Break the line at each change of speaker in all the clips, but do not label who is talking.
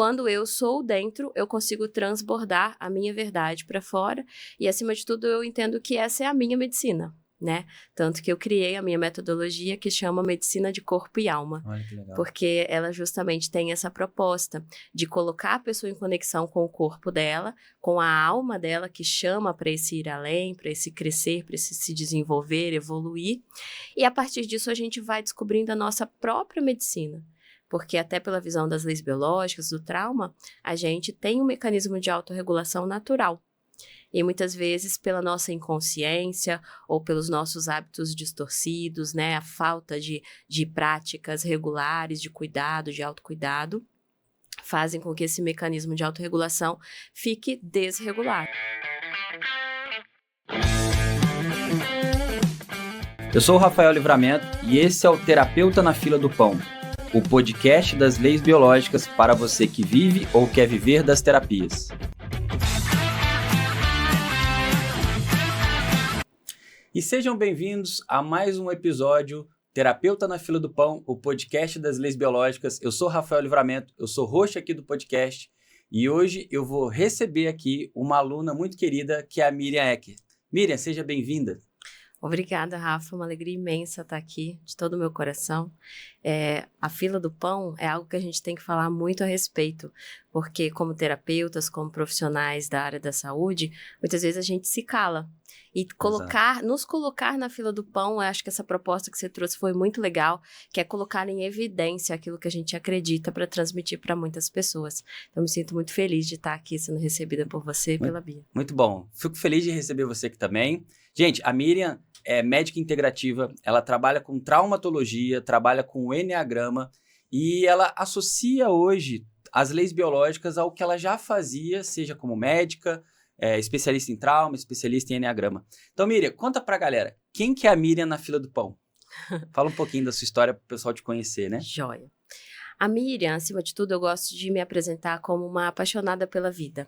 Quando eu sou dentro, eu consigo transbordar a minha verdade para fora e, acima de tudo, eu entendo que essa é a minha medicina, né? Tanto que eu criei a minha metodologia que chama Medicina de Corpo e Alma.
Olha que legal.
Porque ela justamente tem essa proposta de colocar a pessoa em conexão com o corpo dela, com a alma dela, que chama para esse ir além, para esse crescer, para esse se desenvolver, evoluir. E a partir disso a gente vai descobrindo a nossa própria medicina. Porque até pela visão das leis biológicas, do trauma, a gente tem um mecanismo de autorregulação natural. E muitas vezes pela nossa inconsciência ou pelos nossos hábitos distorcidos, né, a falta de práticas regulares de cuidado, de autocuidado, fazem com que esse mecanismo de autorregulação fique desregulado.
Eu sou o Rafael Livramento e esse é o Terapeuta na Fila do Pão, o podcast das leis biológicas para você que vive ou quer viver das terapias. E sejam bem-vindos a mais um episódio Terapeuta na Fila do Pão, o podcast das leis biológicas. Eu sou o Rafael Livramento, eu sou host aqui do podcast e hoje eu vou receber aqui uma aluna muito querida que é a Miriam Ecker. Miriam, seja bem-vinda.
Obrigada, Rafa. Uma alegria imensa estar aqui, de todo o meu coração. A fila do pão é algo que a gente tem que falar muito a respeito, porque como terapeutas, como profissionais da área da saúde, muitas vezes a gente se cala. E nos colocar na fila do pão, eu acho que essa proposta que você trouxe foi muito legal, que é colocar em evidência aquilo que a gente acredita para transmitir para muitas pessoas. Então, me sinto muito feliz de estar aqui sendo recebida por você e pela Bia.
Muito bom. Fico feliz de receber você aqui também. Gente, a Miriam é médica integrativa, ela trabalha com traumatologia, trabalha com o enneagrama e ela associa hoje as leis biológicas ao que ela já fazia, seja como médica, especialista em trauma, especialista em enneagrama. Então, Miriam, conta pra galera, quem que é a Miriam na fila do pão? Fala um pouquinho da sua história para o pessoal te conhecer, né?
Joia. A Miriam, acima de tudo, eu gosto de me apresentar como uma apaixonada pela vida.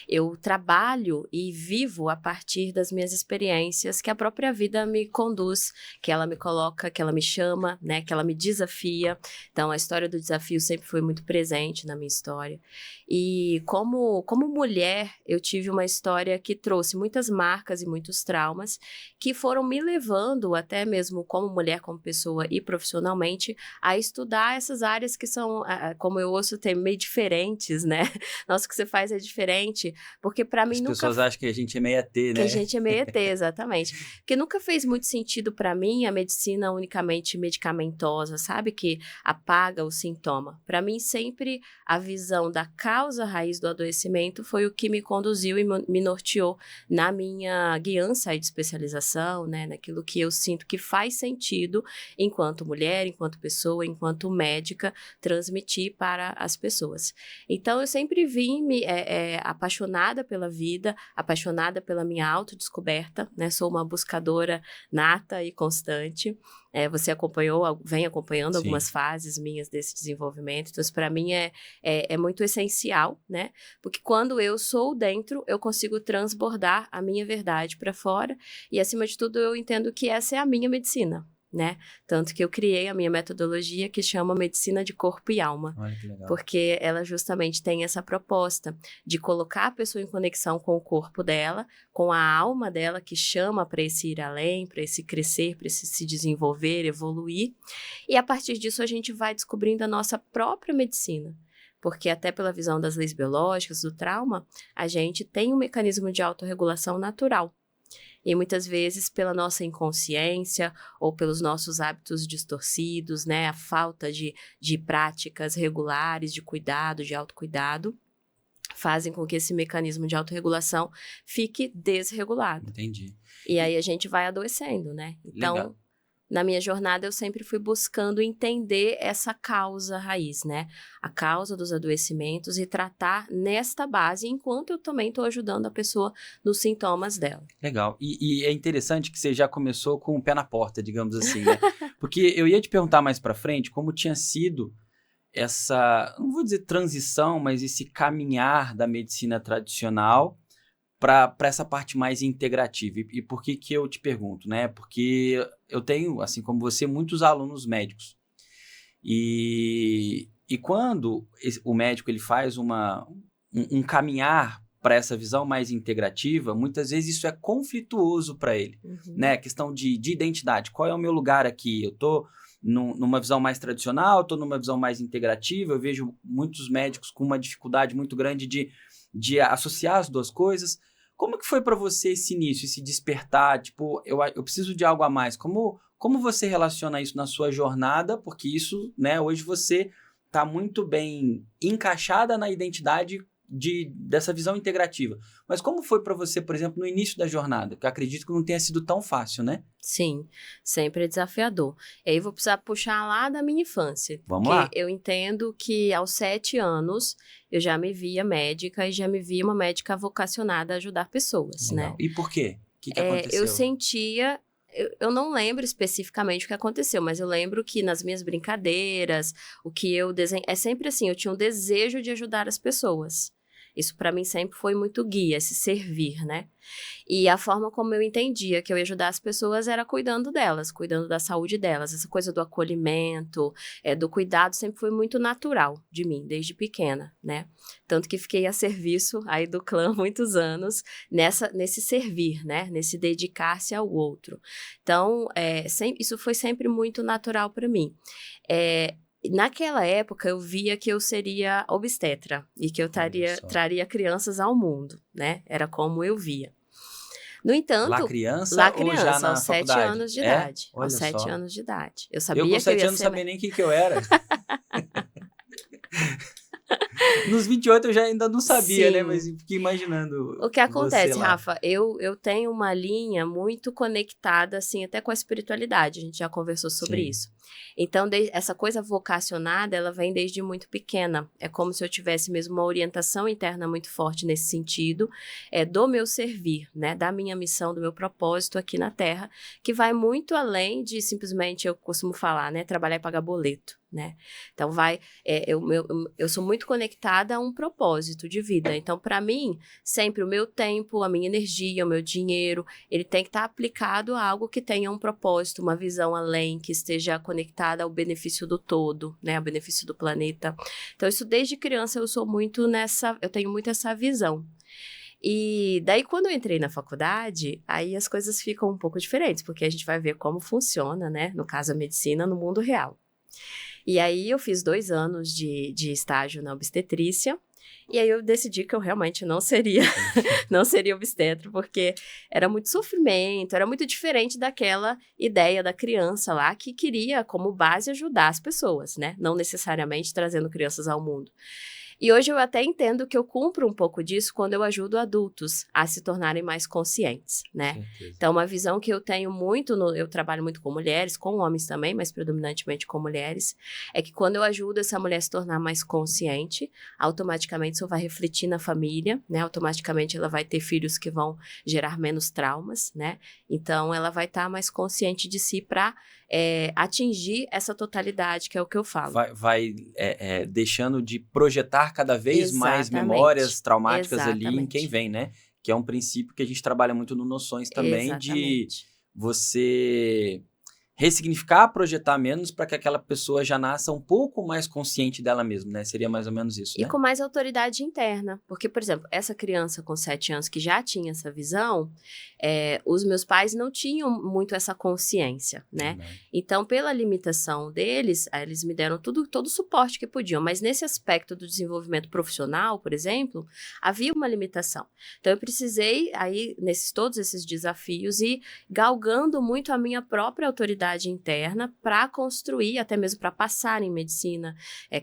Eu trabalho e vivo a partir das minhas experiências que a própria vida me conduz, que ela me coloca, que ela me chama, né, que ela me desafia. Então, a história do desafio sempre foi muito presente na minha história. E como mulher, eu tive uma história que trouxe muitas marcas e muitos traumas que foram me levando, até mesmo como mulher, como pessoa e profissionalmente, a estudar essas áreas que são, como eu ouço, meio diferentes, né? Nossa, o que você faz é diferente, porque para mim nunca...
As pessoas acham que a gente é meio ET, né?
Que a gente é meio ET, exatamente. Porque nunca fez muito sentido para mim a medicina unicamente medicamentosa, sabe? Que apaga o sintoma. Para mim, sempre a visão da causa raiz do adoecimento foi o que me conduziu e me norteou na minha guiança de especialização, né? Naquilo que eu sinto que faz sentido enquanto mulher, enquanto pessoa, enquanto médica, transmitir para as pessoas. Então, eu sempre vim apaixonada pela vida, apaixonada pela minha autodescoberta, né? Sou uma buscadora nata e constante. Você vem acompanhando algumas fases minhas desse desenvolvimento, então isso para mim é muito essencial, né? Porque quando eu sou dentro, eu consigo transbordar a minha verdade para fora e, acima de tudo, eu entendo que essa é a minha medicina. Né? Tanto que eu criei a minha metodologia que chama Medicina de Corpo e Alma.
Olha que legal.
Porque ela justamente tem essa proposta de colocar a pessoa em conexão com o corpo dela, com a alma dela, que chama para esse ir além, para esse crescer, para esse se desenvolver, evoluir. E a partir disso a gente vai descobrindo a nossa própria medicina. Porque até pela visão das leis biológicas, do trauma, a gente tem um mecanismo de autorregulação natural. E muitas vezes pela nossa inconsciência ou pelos nossos hábitos distorcidos, né, a falta de práticas regulares de cuidado, de autocuidado, fazem com que esse mecanismo de autorregulação fique desregulado.
Entendi.
E aí a gente vai adoecendo, né? Então,
legal.
Na minha jornada, eu sempre fui buscando entender essa causa raiz, né? A causa dos adoecimentos e tratar nesta base, enquanto eu também estou ajudando a pessoa nos sintomas dela.
Legal. E é interessante que você já começou com o pé na porta, digamos assim, né? Porque eu ia te perguntar mais pra frente como tinha sido essa, não vou dizer transição, mas esse caminhar da medicina tradicional para essa parte mais integrativa. E por que eu te pergunto, né? Porque eu tenho, assim como você, muitos alunos médicos. E E quando o médico ele faz um caminhar para essa visão mais integrativa, muitas vezes isso é conflituoso para ele, né? A questão de identidade. Qual é o meu lugar aqui? Eu estou numa visão mais tradicional, estou numa visão mais integrativa. Eu vejo muitos médicos com uma dificuldade muito grande de associar as duas coisas. Como que foi para você esse início, esse despertar? Tipo, eu preciso de algo a mais. Como você relaciona isso na sua jornada? Porque isso, né, hoje você está muito bem encaixada na identidade dessa visão integrativa. Mas como foi para você, por exemplo, no início da jornada? Que eu acredito que não tenha sido tão fácil, né?
Sim, sempre é desafiador. E aí vou precisar puxar lá da minha infância.
Vamos lá.
Eu entendo que aos 7 anos eu já me via médica e já me via uma médica vocacionada a ajudar pessoas,
Legal.
né?
E por quê? O que aconteceu?
Eu sentia... Eu não lembro especificamente o que aconteceu, mas eu lembro que nas minhas brincadeiras, o que eu desenho... É sempre assim, eu tinha um desejo de ajudar as pessoas. Isso para mim sempre foi muito guia, esse servir, né? E a forma como eu entendia que eu ia ajudar as pessoas era cuidando delas, cuidando da saúde delas. Essa coisa do acolhimento, do cuidado sempre foi muito natural de mim, desde pequena, né? Tanto que fiquei a serviço aí do clã muitos anos nesse servir, né? Nesse dedicar-se ao outro. Então, isso foi sempre muito natural para mim. Naquela época, eu via que eu seria obstetra e que eu traria crianças ao mundo, né? Era como eu via. No entanto...
Lá criança ou já na
aos 7
faculdade?
anos de idade.
Olha
aos 7
só.
anos de idade. Eu sabia
eu com 7 anos não sabia nem o que eu era. Nos 28 eu já ainda não sabia,
Sim.
né? Mas fiquei imaginando.
O que acontece,
lá.
Rafa, eu tenho uma linha muito conectada, assim, até com a espiritualidade. A gente já conversou sobre isso. Então, essa coisa vocacionada, ela vem desde muito pequena. É como se eu tivesse mesmo uma orientação interna muito forte nesse sentido, do meu servir, né? Da minha missão, do meu propósito aqui na Terra, que vai muito além de simplesmente, eu costumo falar, né? Trabalhar e pagar boleto, né? Então, eu sou muito conectada a um propósito de vida. Então, para mim, sempre o meu tempo, a minha energia, o meu dinheiro, ele tem que estar aplicado a algo que tenha um propósito, uma visão além, que esteja conectada ao benefício do todo, né? Ao benefício do planeta. Então, isso desde criança eu tenho muito essa visão. E daí, quando eu entrei na faculdade, aí as coisas ficam um pouco diferentes, porque a gente vai ver como funciona, né? No caso, a medicina no mundo real. E aí, eu fiz 2 anos de estágio na obstetrícia, e aí eu decidi que eu realmente não seria obstetra, porque era muito sofrimento, era muito diferente daquela ideia da criança lá que queria, como base, ajudar as pessoas, né? Não necessariamente trazendo crianças ao mundo. E hoje eu até entendo que eu cumpro um pouco disso quando eu ajudo adultos a se tornarem mais conscientes, né? Então, uma visão que eu tenho muito, eu trabalho muito com mulheres, com homens também, mas predominantemente com mulheres, é que quando eu ajudo essa mulher a se tornar mais consciente, automaticamente isso vai refletir na família, né? Automaticamente ela vai ter filhos que vão gerar menos traumas, né? Então, ela vai estar mais consciente de si para atingir essa totalidade, que é o que eu falo.
Vai deixando de projetar cada vez mais memórias traumáticas ali em quem vem, né? Que é um princípio que a gente trabalha muito no Noções também, de você ressignificar, projetar menos para que aquela pessoa já nasça um pouco mais consciente dela mesma, né? Seria mais ou menos isso, né?
E com mais autoridade interna. Porque, por exemplo, essa criança com 7 anos que já tinha essa visão, os meus pais não tinham muito essa consciência, né? Então, pela limitação deles, eles me deram todo o suporte que podiam. Mas nesse aspecto do desenvolvimento profissional, por exemplo, havia uma limitação. Então, eu precisei, aí, todos esses desafios, ir galgando muito a minha própria autoridade interna para construir, até mesmo para passar em medicina,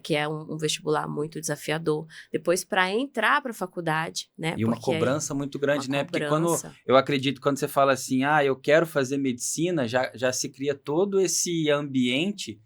que é um vestibular muito desafiador. Depois, para entrar para a faculdade, né?
E uma cobrança muito grande, né? Porque eu acredito, quando você fala assim, eu quero fazer medicina, já se cria todo esse ambiente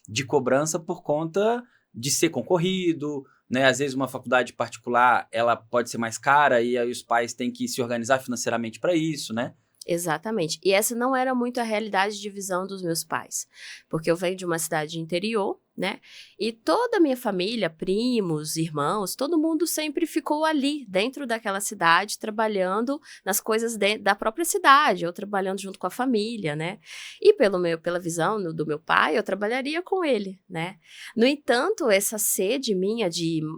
de cobrança por conta de ser concorrido, né? Às vezes uma faculdade particular, ela pode ser mais cara e aí os pais têm que se organizar financeiramente para isso, né?
Exatamente. E essa não era muito a realidade de visão dos meus pais. Porque eu venho de uma cidade interior, né? E toda a minha família, primos, irmãos, todo mundo sempre ficou ali, dentro daquela cidade, trabalhando nas coisas da própria cidade, ou trabalhando junto com a família, né? E pela visão do meu pai, eu trabalharia com ele, né? No entanto, essa sede minha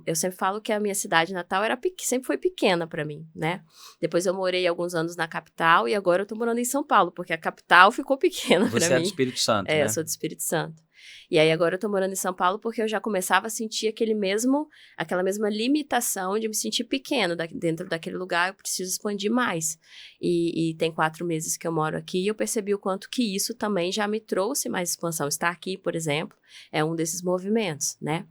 eu sempre falo que a minha cidade natal sempre foi pequena para mim, né? Depois eu morei alguns anos na capital e agora eu tô morando em São Paulo, porque a capital ficou pequena para
Você é do
mim.
Espírito Santo, né?
Eu sou do Espírito Santo. E aí agora eu tô morando em São Paulo porque eu já começava a sentir aquela mesma limitação de me sentir pequeno dentro daquele lugar, eu preciso expandir mais. E tem 4 meses que eu moro aqui e eu percebi o quanto que isso também já me trouxe mais expansão. Estar aqui, por exemplo, é um desses movimentos, né?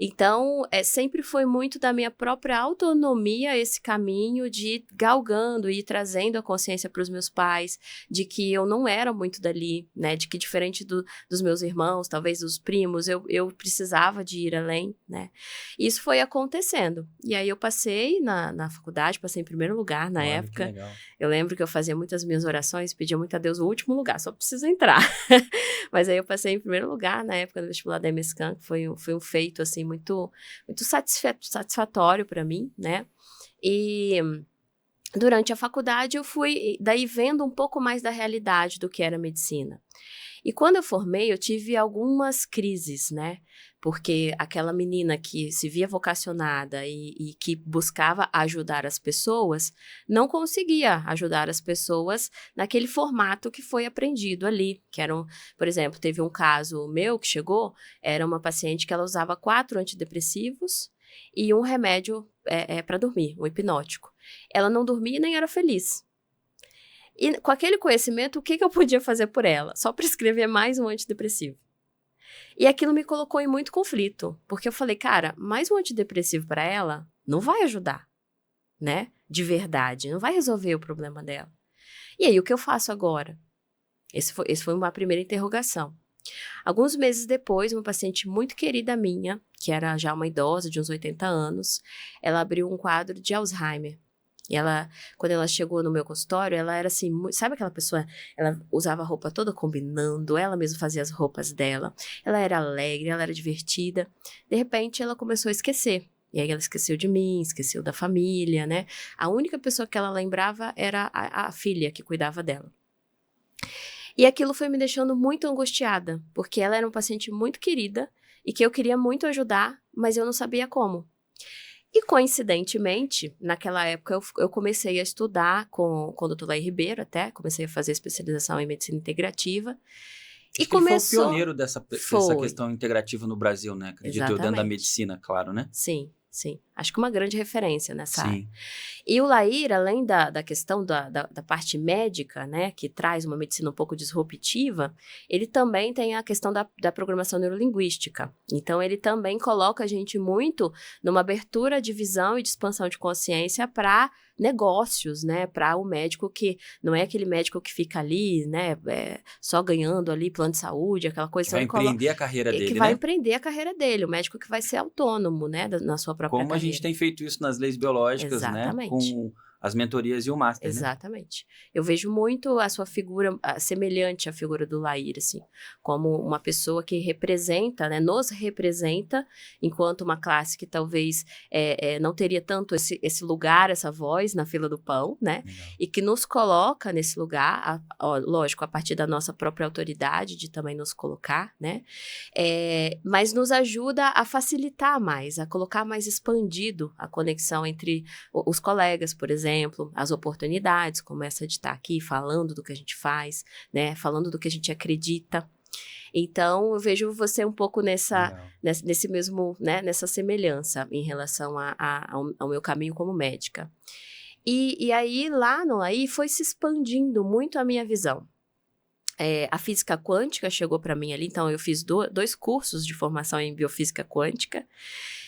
Então, sempre foi muito da minha própria autonomia esse caminho de ir galgando e trazendo a consciência para os meus pais de que eu não era muito dali, né? De que diferente dos meus irmãos, talvez dos primos, eu precisava de ir além, né? Isso foi acontecendo. E aí eu passei na faculdade, passei em primeiro lugar na
Olha,
época.
que legal.
Eu lembro que eu fazia muitas minhas orações, pedia muito a Deus o último lugar, só preciso entrar. Mas aí eu passei em primeiro lugar na época do vestibular da EMESCAN, que foi um feito, assim, muito satisfatório para mim, né? E durante a faculdade eu fui daí vendo um pouco mais da realidade do que era medicina. E quando eu formei, eu tive algumas crises, né? Porque aquela menina que se via vocacionada e que buscava ajudar as pessoas, não conseguia ajudar as pessoas naquele formato que foi aprendido ali. Por exemplo, teve um caso meu que chegou, era uma paciente que ela usava 4 antidepressivos e um remédio para dormir, um hipnótico. Ela não dormia e nem era feliz. E com aquele conhecimento, o que eu podia fazer por ela? Só prescrever mais um antidepressivo. E aquilo me colocou em muito conflito, porque eu falei, cara, mais um antidepressivo para ela não vai ajudar, né? De verdade, não vai resolver o problema dela. E aí, o que eu faço agora? Esse foi uma primeira interrogação. Alguns meses depois, uma paciente muito querida minha, que era já uma idosa de uns 80 anos, ela abriu um quadro de Alzheimer. E quando ela chegou no meu consultório, ela era assim, sabe aquela pessoa, ela usava a roupa toda combinando, ela mesma fazia as roupas dela, ela era alegre, ela era divertida. De repente, ela começou a esquecer. E aí ela esqueceu de mim, esqueceu da família, né? A única pessoa que ela lembrava era a filha que cuidava dela. E aquilo foi me deixando muito angustiada, porque ela era uma paciente muito querida e que eu queria muito ajudar, mas eu não sabia como. E, coincidentemente, naquela época eu comecei a estudar com o Dr. Laí Ribeiro até, comecei a fazer especialização em medicina integrativa.
Acho que ele foi o pioneiro dessa questão integrativa no Brasil, né? Acredito eu, dentro da medicina, claro, né?
Sim, sim. Acho que uma grande referência nessa área.
Sim.
E o Lair, além da questão da parte médica, né, que traz uma medicina um pouco disruptiva, ele também tem a questão da programação neurolinguística. Então, ele também coloca a gente muito numa abertura de visão e de expansão de consciência para negócios, né, para o médico que não é aquele médico que fica ali, né, só ganhando ali plano de saúde, aquela coisa.
Que vai empreender a carreira dele,
que vai empreender a carreira dele, o médico que vai ser autônomo, né, na sua própria
carreira. Como a gente tem feito isso nas leis biológicas,
Exatamente.
né, com as mentorias e o Master,
Exatamente. Né? Eu vejo muito a sua figura semelhante à figura do Lair, assim, como uma pessoa que representa, né, nos representa, enquanto uma classe que talvez não teria tanto esse lugar, essa voz na fila do pão, né, e que nos coloca nesse lugar, lógico, a partir da nossa própria autoridade de também nos colocar, né, mas nos ajuda a facilitar mais, a colocar mais expandido a conexão entre os colegas, por exemplo, as oportunidades, como essa de estar aqui falando do que a gente faz, né, falando do que a gente acredita. Então, eu vejo você um pouco nesse mesmo, né, nessa semelhança em relação ao meu caminho como médica. E aí, lá no AI, foi se expandindo muito a minha visão. A física quântica chegou para mim ali, então eu fiz 2 cursos de formação em biofísica quântica,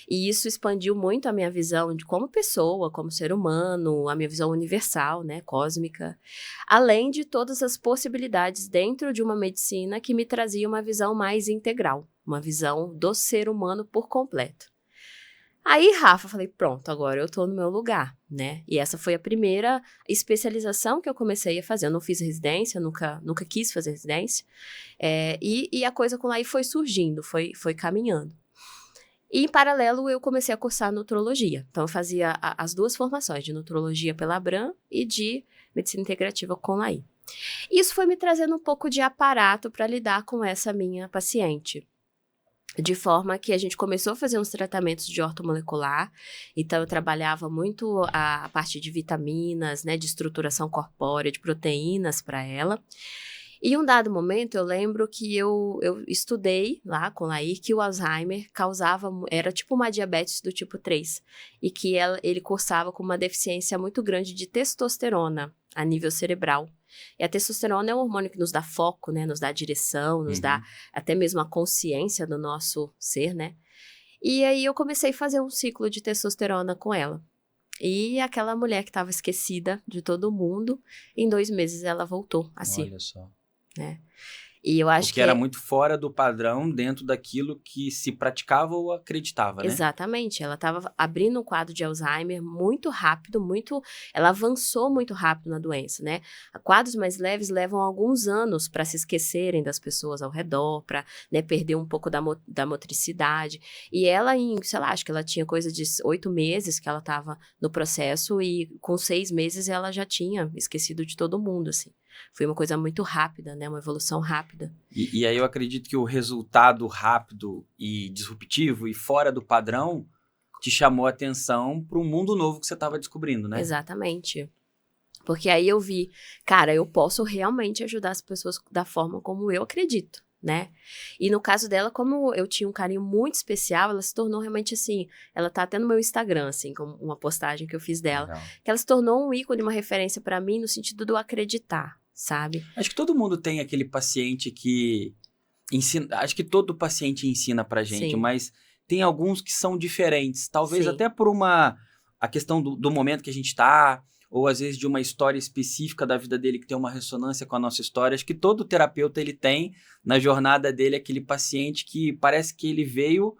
e isso expandiu muito a minha visão de como pessoa, como ser humano, a minha visão universal, né, cósmica, além de todas as possibilidades dentro de uma medicina que me trazia uma visão mais integral, uma visão do ser humano por completo. Aí, Rafa, falei, pronto, agora eu tô no meu lugar, né? E essa foi a primeira especialização que eu comecei a fazer. Eu não fiz residência, nunca quis fazer residência. E a coisa com Laí foi surgindo, foi caminhando. E, em paralelo, eu comecei a cursar nutrologia. Então, eu fazia as duas formações, de nutrologia pela Abram e de medicina integrativa com Laí. Isso foi me trazendo um pouco de aparato para lidar com essa minha paciente. De forma que a gente começou a fazer uns tratamentos de ortomolecular. Então, eu trabalhava muito a parte de vitaminas, né, de estruturação corpórea, de proteínas para ela. E em um dado momento, eu lembro que eu estudei lá com Laí que o Alzheimer era tipo uma diabetes do tipo 3. E que ele cursava com uma deficiência muito grande de testosterona a nível cerebral. E a testosterona é um hormônio que nos dá foco, né? Nos dá direção, nos dá até mesmo a consciência do nosso ser, né? E aí eu comecei a fazer um ciclo de testosterona com ela. E aquela mulher que estava esquecida de todo mundo, em 2 meses ela voltou a si.
Olha só.
Né? E eu acho
que era muito fora do padrão dentro daquilo que se praticava ou acreditava, né?
Exatamente. Ela estava abrindo um quadro de Alzheimer muito rápido, ela avançou muito rápido na doença, né? Quadros mais leves levam alguns anos para se esquecerem das pessoas ao redor, para, né, perder um pouco da motricidade. E ela, sei lá, acho que ela tinha coisa de 8 meses que ela estava no processo e com 6 meses ela já tinha esquecido de todo mundo, assim. Foi uma coisa muito rápida, né? Uma evolução rápida.
E aí eu acredito que o resultado rápido e disruptivo e fora do padrão te chamou a atenção para um mundo novo que você estava descobrindo, né?
Exatamente. Porque aí eu vi, cara, eu posso realmente ajudar as pessoas da forma como eu acredito, né? E no caso dela, como eu tinha um carinho muito especial, ela se tornou realmente assim, ela tá até no meu Instagram, assim, com uma postagem que eu fiz dela,
Legal.
que ela se tornou um ícone, uma referência para mim no sentido do acreditar, sabe?
Acho que todo mundo tem aquele paciente que ensina, acho que todo paciente ensina pra gente,
Sim.
mas tem alguns que são diferentes, talvez
Sim.
até por a questão do momento que a gente tá, ou às vezes de uma história específica da vida dele que tem uma ressonância com a nossa história. Acho que todo terapeuta ele tem na jornada dele aquele paciente que parece que ele veio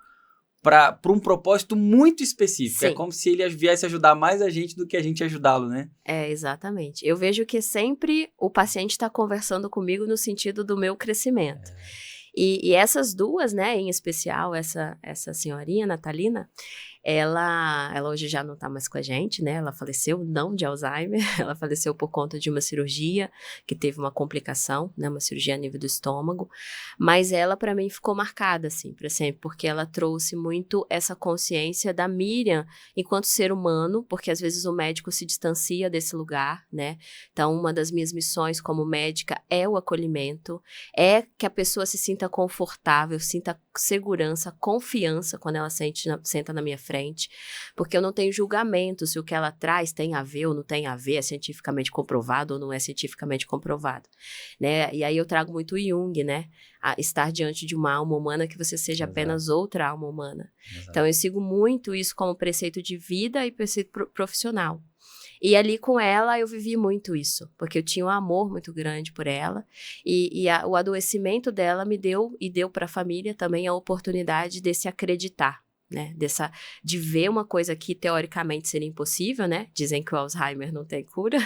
para um propósito muito específico.
Sim.
É como se ele viesse ajudar mais a gente do que a gente ajudá-lo, né?
Exatamente. Eu vejo que sempre o paciente está conversando comigo no sentido do meu crescimento. E essas duas, né, em especial, essa senhorinha, Natalina, ela hoje já não tá mais com a gente, né? Ela faleceu, não de Alzheimer, ela faleceu por conta de uma cirurgia que teve uma complicação, né? Uma cirurgia a nível do estômago. Mas ela, para mim, ficou marcada, assim, para sempre, porque ela trouxe muito essa consciência da Miriam enquanto ser humano, porque às vezes o médico se distancia desse lugar, né? Então, uma das minhas missões como médica é o acolhimento, é que a pessoa se sinta confortável, sinta segurança, confiança quando ela senta na minha frente, porque eu não tenho julgamento se o que ela traz tem a ver ou não tem a ver, é cientificamente comprovado ou não é cientificamente comprovado, né? E aí eu trago muito Jung, né? A estar diante de uma alma humana que você seja apenas outra alma humana. Exato. Então eu sigo muito isso como preceito de vida e preceito profissional. E ali com ela eu vivi muito isso, porque eu tinha um amor muito grande por ela e o adoecimento dela me deu e deu para a família também a oportunidade desse acreditar, né? De ver uma coisa que teoricamente seria impossível, né? Dizem que o Alzheimer não tem cura,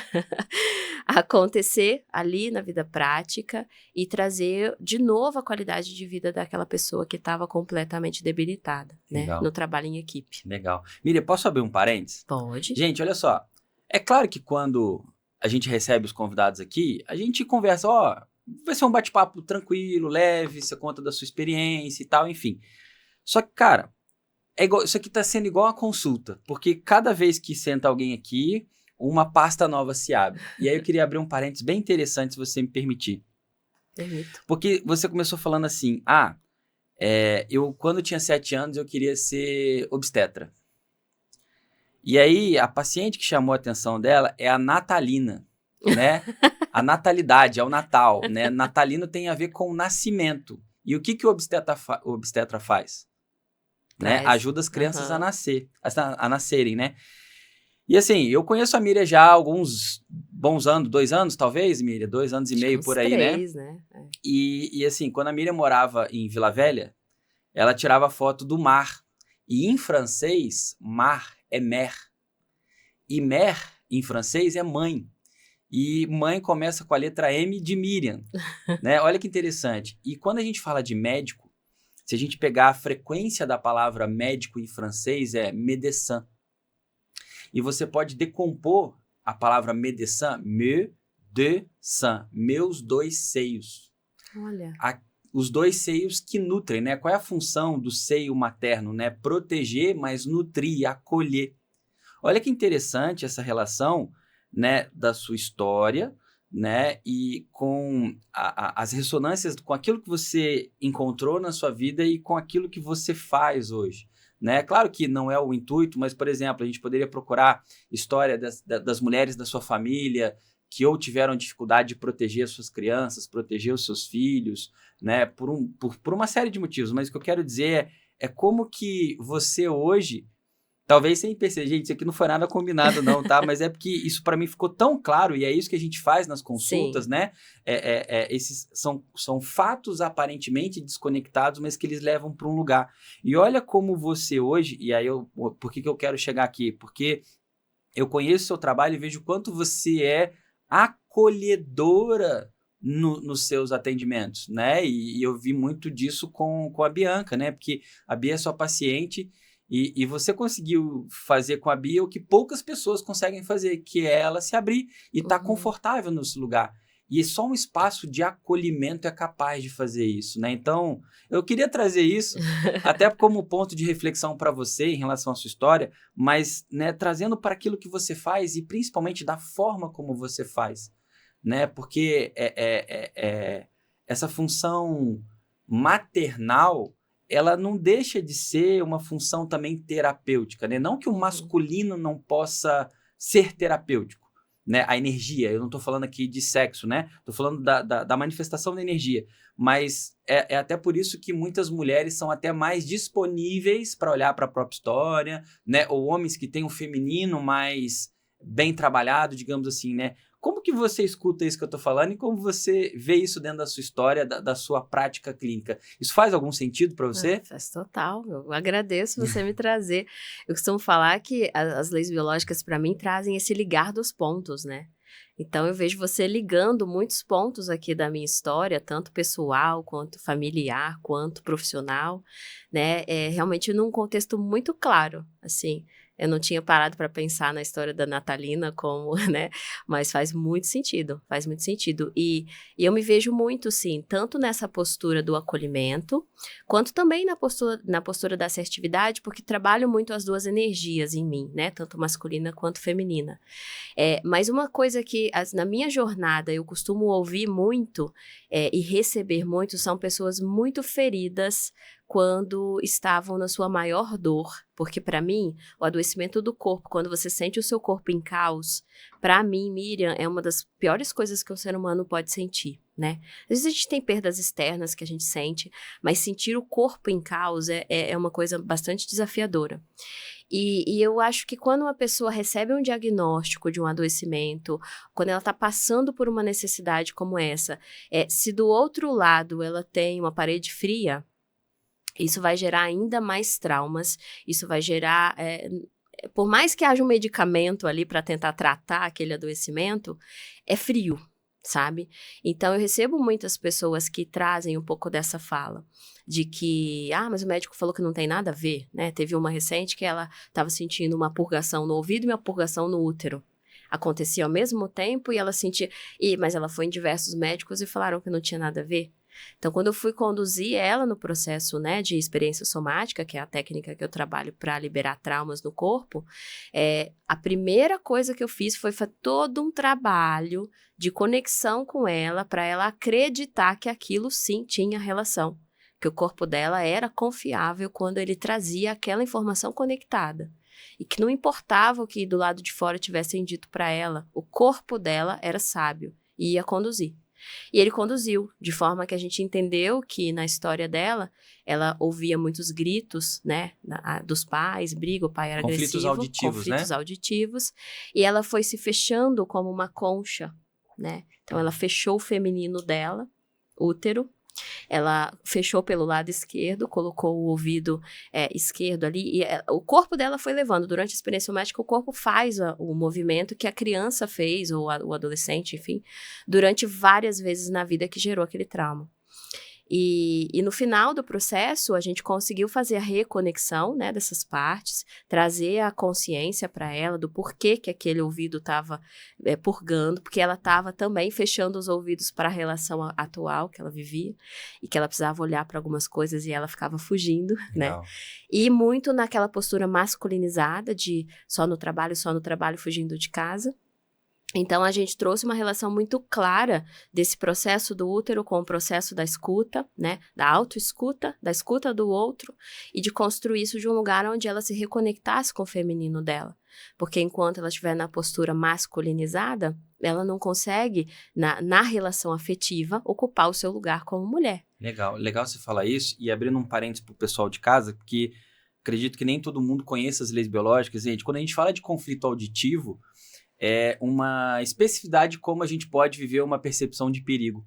acontecer ali na vida prática e trazer de novo a qualidade de vida daquela pessoa que estava completamente debilitada, né? No trabalho em equipe.
Legal. Miriam, posso abrir um parênteses?
Pode.
Gente, olha só. É claro que quando a gente recebe os convidados aqui, a gente conversa, vai ser um bate-papo tranquilo, leve, você conta da sua experiência e tal, enfim. Só que, cara, isso aqui tá sendo igual uma consulta, porque cada vez que senta alguém aqui, uma pasta nova se abre. E aí eu queria abrir um parênteses bem interessante, se você me permitir.
Permito.
Porque você começou falando assim, eu quando tinha 7 anos eu queria ser obstetra. E aí, a paciente que chamou a atenção dela é a Natalina, né? A natalidade, é o Natal, né? Natalino tem a ver com o nascimento. E o que o obstetra faz? Né? Ajuda as crianças a nascerem, né? E assim, eu conheço a Miriam já há alguns bons anos, 2 anos talvez, Miriam? 2 anos e meio por aí,
3,
né? E assim, quando a Miriam morava em Vila Velha, ela tirava foto do mar. E em francês, mar é mère. E mère, em francês, é mãe. E mãe começa com a letra M de Miriam, né? Olha que interessante. E quando a gente fala de médico, se a gente pegar a frequência da palavra médico em francês, é médecin. E você pode decompor a palavra médecin, me, de, san, meus dois seios.
Olha.
Os dois seios que nutrem, né? Qual é a função do seio materno, né? Proteger, mas nutrir, acolher. Olha que interessante essa relação, né, da sua história, né, e com as ressonâncias com aquilo que você encontrou na sua vida e com aquilo que você faz hoje. Né? Claro que não é o intuito, mas, por exemplo, a gente poderia procurar história das mulheres da sua família que ou tiveram dificuldade de proteger as suas crianças, proteger os seus filhos, né, por uma série de motivos. Mas o que eu quero dizer é como que você hoje, talvez sem perceber, gente, isso aqui não foi nada combinado não, tá? Mas é porque isso para mim ficou tão claro, e é isso que a gente faz nas consultas,
Sim.
né? Esses são fatos aparentemente desconectados, mas que eles levam para um lugar. E olha como você hoje, e aí por que eu quero chegar aqui? Porque eu conheço o seu trabalho e vejo o quanto você é acolhedora nos seus atendimentos, né? E eu vi muito disso com a Bianca, né? Porque a Bia é sua paciente e você conseguiu fazer com a Bia o que poucas pessoas conseguem fazer, que é ela se abrir e estar confortável nesse lugar. E só um espaço de acolhimento é capaz de fazer isso, né? Então, eu queria trazer isso até como ponto de reflexão para você em relação à sua história, mas, né, trazendo para aquilo que você faz e principalmente da forma como você faz, né? Porque essa função maternal, ela não deixa de ser uma função também terapêutica, né? Não que o masculino não possa ser terapêutico, né? A energia, eu não estou falando aqui de sexo, né? Estou falando da manifestação da energia, mas é até por isso que muitas mulheres são até mais disponíveis para olhar para a própria história, né? Ou homens que têm um feminino mais bem trabalhado, digamos assim, né? Como que você escuta isso que eu estou falando e como você vê isso dentro da sua história, da sua prática clínica? Isso faz algum sentido para você?
Faz total. Eu agradeço você me trazer. Eu costumo falar que as leis biológicas, para mim, trazem esse ligar dos pontos, né? Então, eu vejo você ligando muitos pontos aqui da minha história, tanto pessoal, quanto familiar, quanto profissional, né? Realmente num contexto muito claro, assim. Eu não tinha parado para pensar na história da Natalina como, né? Mas faz muito sentido, faz muito sentido. E eu me vejo muito, sim, tanto nessa postura do acolhimento, quanto também na postura da assertividade, porque trabalho muito as duas energias em mim, né? Tanto masculina quanto feminina. Mas uma coisa que na minha jornada eu costumo ouvir muito e receber muito são pessoas muito feridas quando estavam na sua maior dor, porque para mim, o adoecimento do corpo, quando você sente o seu corpo em caos, para mim, Miriam, é uma das piores coisas que o ser humano pode sentir, né? Às vezes a gente tem perdas externas que a gente sente, mas sentir o corpo em caos é uma coisa bastante desafiadora. E eu acho que quando uma pessoa recebe um diagnóstico de um adoecimento, quando ela está passando por uma necessidade como essa, se do outro lado ela tem uma parede fria, isso vai gerar ainda mais traumas, isso vai gerar, por mais que haja um medicamento ali para tentar tratar aquele adoecimento, é frio, sabe? Então, eu recebo muitas pessoas que trazem um pouco dessa fala, de que, mas o médico falou que não tem nada a ver, né? Teve uma recente que ela estava sentindo uma purgação no ouvido e uma purgação no útero. Acontecia ao mesmo tempo e ela sentia, mas ela foi em diversos médicos e falaram que não tinha nada a ver. Então, quando eu fui conduzir ela no processo, né, de experiência somática, que é a técnica que eu trabalho para liberar traumas no corpo, a primeira coisa que eu fiz foi todo um trabalho de conexão com ela para ela acreditar que aquilo sim tinha relação, que o corpo dela era confiável quando ele trazia aquela informação conectada. E que não importava o que do lado de fora tivessem dito para ela, o corpo dela era sábio e ia conduzir. E ele conduziu, de forma que a gente entendeu que na história dela, ela ouvia muitos gritos, né, dos pais, briga, o pai era
Conflitos
agressivo,
auditivos,
conflitos
né?
auditivos, e ela foi se fechando como uma concha, né? Então ela fechou o feminino dela, útero, Ela fechou pelo lado esquerdo, colocou o ouvido esquerdo ali, e o corpo dela foi levando. Durante a experiência médica, o corpo faz o movimento que a criança fez, ou o adolescente, enfim, durante várias vezes na vida que gerou aquele trauma. E no final do processo, a gente conseguiu fazer a reconexão, né, dessas partes, trazer a consciência para ela do porquê que aquele ouvido estava purgando, porque ela estava também fechando os ouvidos para a relação atual que ela vivia, e que ela precisava olhar para algumas coisas e ela ficava fugindo,
Legal.
né? E muito naquela postura masculinizada de só no trabalho, fugindo de casa. Então, a gente trouxe uma relação muito clara desse processo do útero com o processo da escuta, né? Da autoescuta, da escuta do outro, e de construir isso de um lugar onde ela se reconectasse com o feminino dela. Porque enquanto ela estiver na postura masculinizada, ela não consegue, na relação afetiva, ocupar o seu lugar como mulher.
Legal você falar isso, e abrindo um parênteses pro pessoal de casa, porque acredito que nem todo mundo conheça as leis biológicas. Gente, quando a gente fala de conflito auditivo, é uma especificidade como a gente pode viver uma percepção de perigo.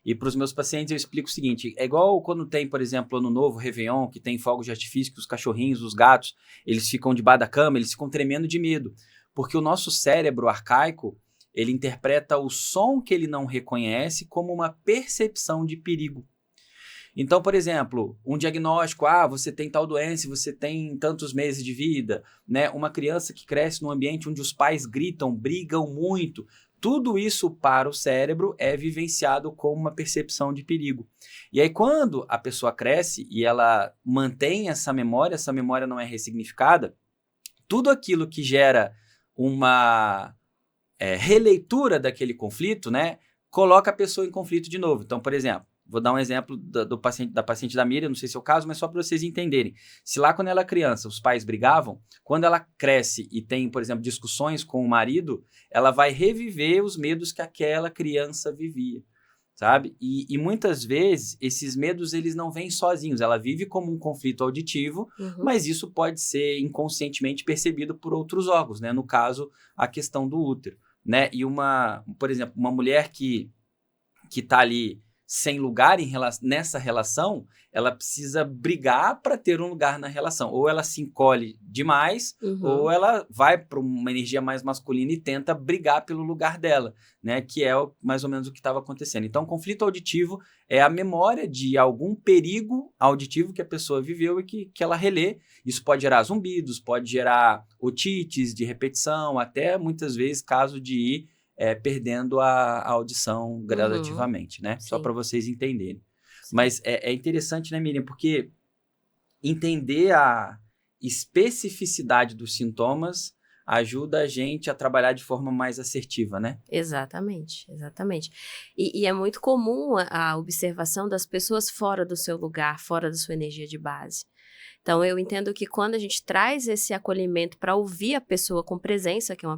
E para os meus pacientes eu explico o seguinte, é igual quando tem, por exemplo, Ano Novo, Réveillon, que tem fogos de artifício, que os cachorrinhos, os gatos, eles ficam debaixo da cama, eles ficam tremendo de medo. Porque o nosso cérebro arcaico, ele interpreta o som que ele não reconhece como uma percepção de perigo. Então, por exemplo, um diagnóstico, você tem tal doença, você tem tantos meses de vida, né? Uma criança que cresce num ambiente onde os pais gritam, brigam muito, tudo isso para o cérebro é vivenciado como uma percepção de perigo. E aí, quando a pessoa cresce e ela mantém essa memória não é ressignificada, tudo aquilo que gera uma releitura daquele conflito, né? Coloca a pessoa em conflito de novo. Então, por exemplo, vou dar um exemplo da paciente da Miriam, não sei se é o caso, mas só para vocês entenderem. Se lá quando ela é criança os pais brigavam, quando ela cresce e tem, por exemplo, discussões com o marido, ela vai reviver os medos que aquela criança vivia, sabe? E muitas vezes esses medos eles não vêm sozinhos, ela vive como um conflito auditivo, mas isso pode ser inconscientemente percebido por outros órgãos, né? No caso, a questão do útero, né? E por exemplo, uma mulher que está ali sem lugar nessa relação, ela precisa brigar para ter um lugar na relação. Ou ela se encolhe demais, ou ela vai para uma energia mais masculina e tenta brigar pelo lugar dela, né? Que é mais ou menos o que estava acontecendo. Então, conflito auditivo é a memória de algum perigo auditivo que a pessoa viveu e que ela relê. Isso pode gerar zumbidos, pode gerar otites de repetição, até muitas vezes caso de ir perdendo a audição gradativamente, né? Sim. Só para vocês entenderem. Sim. Mas é interessante, né, Miriam? Porque entender a especificidade dos sintomas ajuda a gente a trabalhar de forma mais assertiva, né?
Exatamente. E é muito comum a observação das pessoas fora do seu lugar, fora da sua energia de base. Então, eu entendo que quando a gente traz esse acolhimento para ouvir a pessoa com presença, que é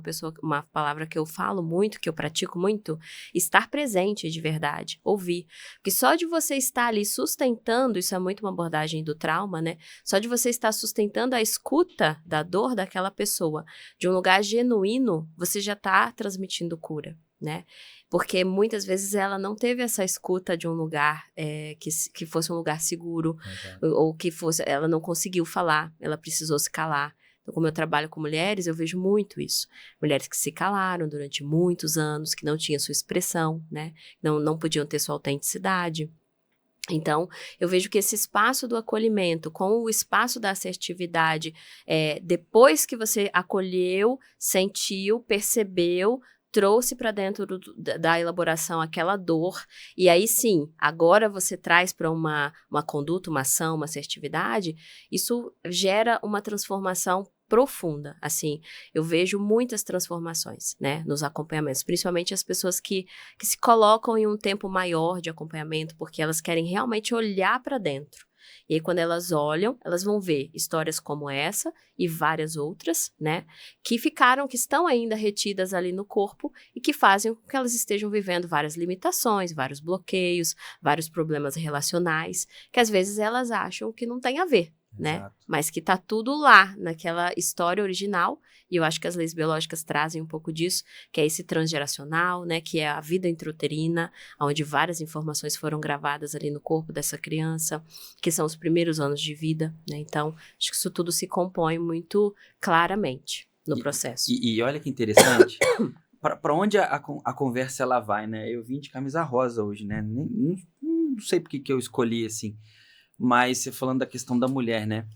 uma palavra que eu falo muito, que eu pratico muito, estar presente de verdade, ouvir. Porque só de você estar ali sustentando, isso é muito uma abordagem do trauma, né? Só de você estar sustentando a escuta da dor daquela pessoa de um lugar genuíno, você já está transmitindo cura, né? Porque muitas vezes ela não teve essa escuta de um lugar que fosse um lugar seguro, ou que fosse, ela não conseguiu falar, ela precisou se calar. Então, como eu trabalho com mulheres, eu vejo muito isso. Mulheres que se calaram durante muitos anos, que não tinham sua expressão, né? Não podiam ter sua autenticidade. Então, eu vejo que esse espaço do acolhimento com o espaço da assertividade, depois que você acolheu, sentiu, percebeu, trouxe para dentro da elaboração aquela dor, e aí sim, agora você traz para uma conduta, uma ação, uma assertividade, isso gera uma transformação profunda, assim, eu vejo muitas transformações, né, nos acompanhamentos, principalmente as pessoas que se colocam em um tempo maior de acompanhamento, porque elas querem realmente olhar para dentro. E aí, quando elas olham, elas vão ver histórias como essa e várias outras, né? Que estão ainda retidas ali no corpo e que fazem com que elas estejam vivendo várias limitações, vários bloqueios, vários problemas relacionais, que às vezes elas acham que não tem a ver, né?
Exato.
Mas que tá tudo lá, naquela história original, e eu acho que as leis biológicas trazem um pouco disso, que é esse transgeracional, né? Que é a vida intrauterina, onde várias informações foram gravadas ali no corpo dessa criança, que são os primeiros anos de vida, né? Então, acho que isso tudo se compõe muito claramente no processo.
E olha que interessante, para onde a conversa ela vai, né? Eu vim de camisa rosa hoje, né? Não sei por que eu escolhi assim, mas você falando da questão da mulher, né?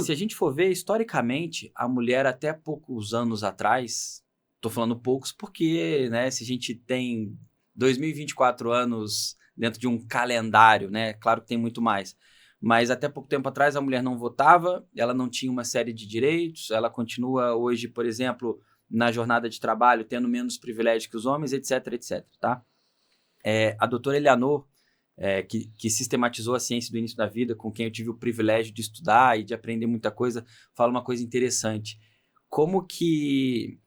Se a gente for ver, historicamente, a mulher até poucos anos atrás, tô falando poucos porque, né, se a gente tem 2024 anos dentro de um calendário, né, claro que tem muito mais, mas até pouco tempo atrás a mulher não votava, ela não tinha uma série de direitos, ela continua hoje, por exemplo, na jornada de trabalho, tendo menos privilégio que os homens, etc, etc, tá? A doutora Eleanor, que sistematizou a ciência do início da vida, com quem eu tive o privilégio de estudar e de aprender muita coisa, fala uma coisa interessante. Como que,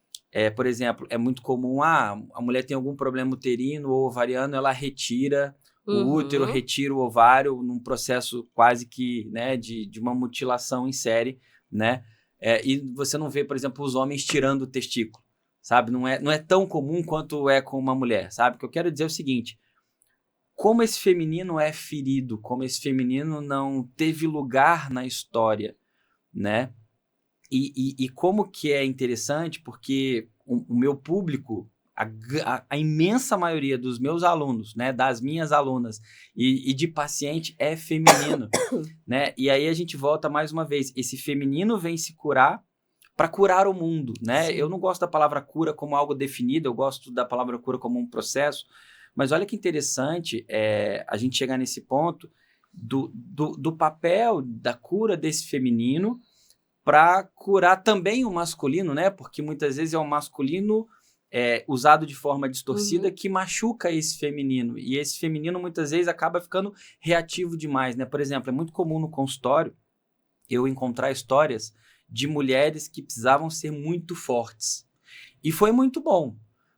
por exemplo, é muito comum, a mulher tem algum problema uterino ou ovariano, ela retira o útero, retira o ovário num processo quase que, né, de uma mutilação em série, né? E você não vê, por exemplo, os homens tirando o testículo, sabe? Não é tão comum quanto é com uma mulher, sabe? O que eu quero dizer é o seguinte: como esse feminino é ferido, como esse feminino não teve lugar na história, né? E como que é interessante, porque o meu público, a imensa maioria dos meus alunos, né, das minhas alunas e de paciente é feminino, né? E aí a gente volta mais uma vez, esse feminino vem se curar para curar o mundo, né?
Sim.
Eu não gosto da palavra cura como algo definido, eu gosto da palavra cura como um processo. Mas olha que interessante a gente chegar nesse ponto do papel da cura desse feminino para curar também o masculino, né? Porque muitas vezes é o masculino usado de forma distorcida que machuca esse feminino. E esse feminino muitas vezes acaba ficando reativo demais, né? Por exemplo, é muito comum no consultório eu encontrar histórias de mulheres que precisavam ser muito fortes. E foi muito bom.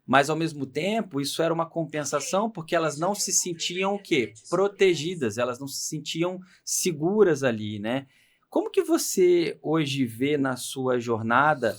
Mas, ao mesmo tempo, isso era uma compensação porque elas não se sentiam o quê? Protegidas, elas não se sentiam seguras ali, né? Como que você hoje vê na sua jornada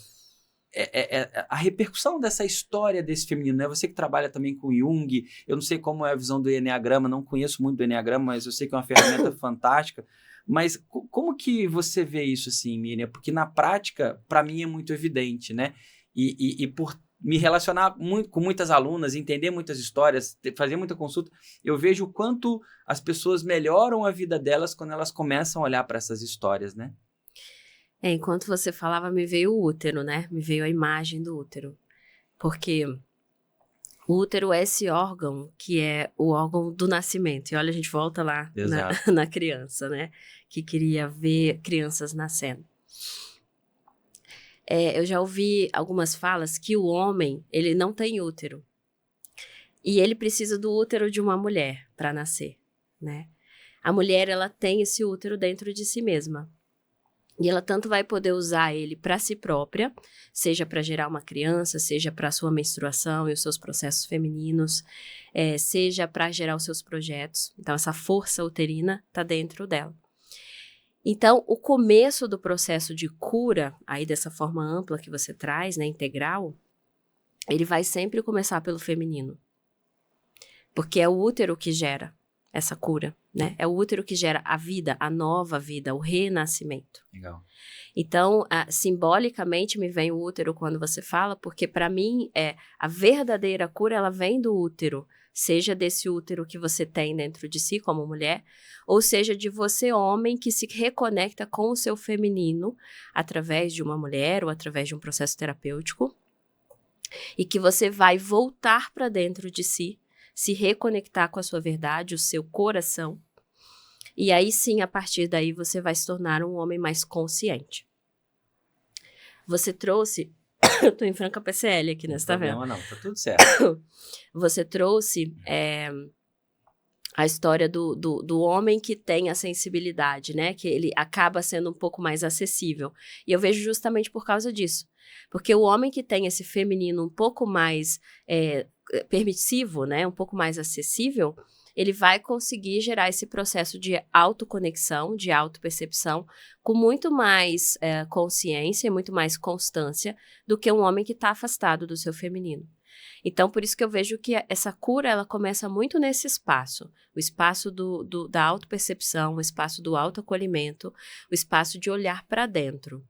a repercussão dessa história desse feminino, né? Você que trabalha também com Jung, eu não sei como é a visão do Eneagrama, não conheço muito do Eneagrama, mas eu sei que é uma ferramenta fantástica. Mas como que você vê isso assim, Miriam? Porque na prática, para mim é muito evidente, né? E por me relacionar muito com muitas alunas, entender muitas histórias, fazer muita consulta, eu vejo o quanto as pessoas melhoram a vida delas quando elas começam a olhar para essas histórias, né?
Enquanto você falava, me veio o útero, né? Me veio a imagem do útero. Porque o útero é esse órgão que é o órgão do nascimento. E olha, a gente volta lá na criança, né? Que queria ver crianças nascendo. Eu já ouvi algumas falas que o homem, ele não tem útero. E ele precisa do útero de uma mulher para nascer, né? A mulher, ela tem esse útero dentro de si mesma. E ela tanto vai poder usar ele para si própria, seja para gerar uma criança, seja para a sua menstruação e os seus processos femininos, seja para gerar os seus projetos. Então, essa força uterina está dentro dela. Então, o começo do processo de cura, aí dessa forma ampla que você traz, né, integral, ele vai sempre começar pelo feminino. Porque é o útero que gera essa cura, né? É o útero que gera a vida, a nova vida, o renascimento.
Legal.
Então, simbolicamente me vem o útero quando você fala, porque para mim a verdadeira cura, ela vem do útero, seja desse útero que você tem dentro de si como mulher, ou seja de você homem que se reconecta com o seu feminino através de uma mulher ou através de um processo terapêutico, e que você vai voltar para dentro de si, se reconectar com a sua verdade, o seu coração. E aí sim, a partir daí, você vai se tornar um homem mais consciente. Você trouxe... Eu tô em franca PCL aqui, né? Você tá vendo?
Não, tá tudo certo.
Você trouxe a história do homem que tem a sensibilidade, né? Que ele acaba sendo um pouco mais acessível. E eu vejo justamente por causa disso. Porque o homem que tem esse feminino um pouco mais permissivo, né? Um pouco mais acessível, ele vai conseguir gerar esse processo de autoconexão, de autopercepção, com muito mais consciência e muito mais constância do que um homem que está afastado do seu feminino. Então, por isso que eu vejo que essa cura, ela começa muito nesse espaço. O espaço da autopercepção, o espaço do autoacolhimento, o espaço de olhar para dentro.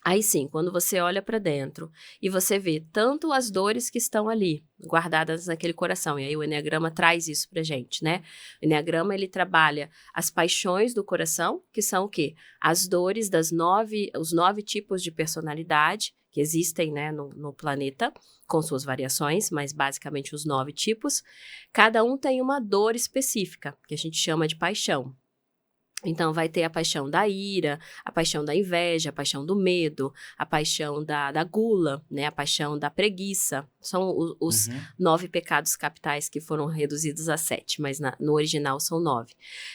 Aí sim, quando você olha para dentro e você vê tanto as dores que estão ali, guardadas naquele coração, e aí o Eneagrama traz isso pra gente, né? O Eneagrama, ele trabalha as paixões do coração, que são o quê? As dores os 9 tipos de personalidade que existem, né, no planeta, com suas variações, mas basicamente os 9 tipos. Cada um tem uma dor específica, que a gente chama de paixão. Então, vai ter a paixão da ira, a paixão da inveja, a paixão do medo, a paixão da gula, né? A paixão da preguiça. São os 9 pecados capitais que foram reduzidos a 7, mas no original são 9.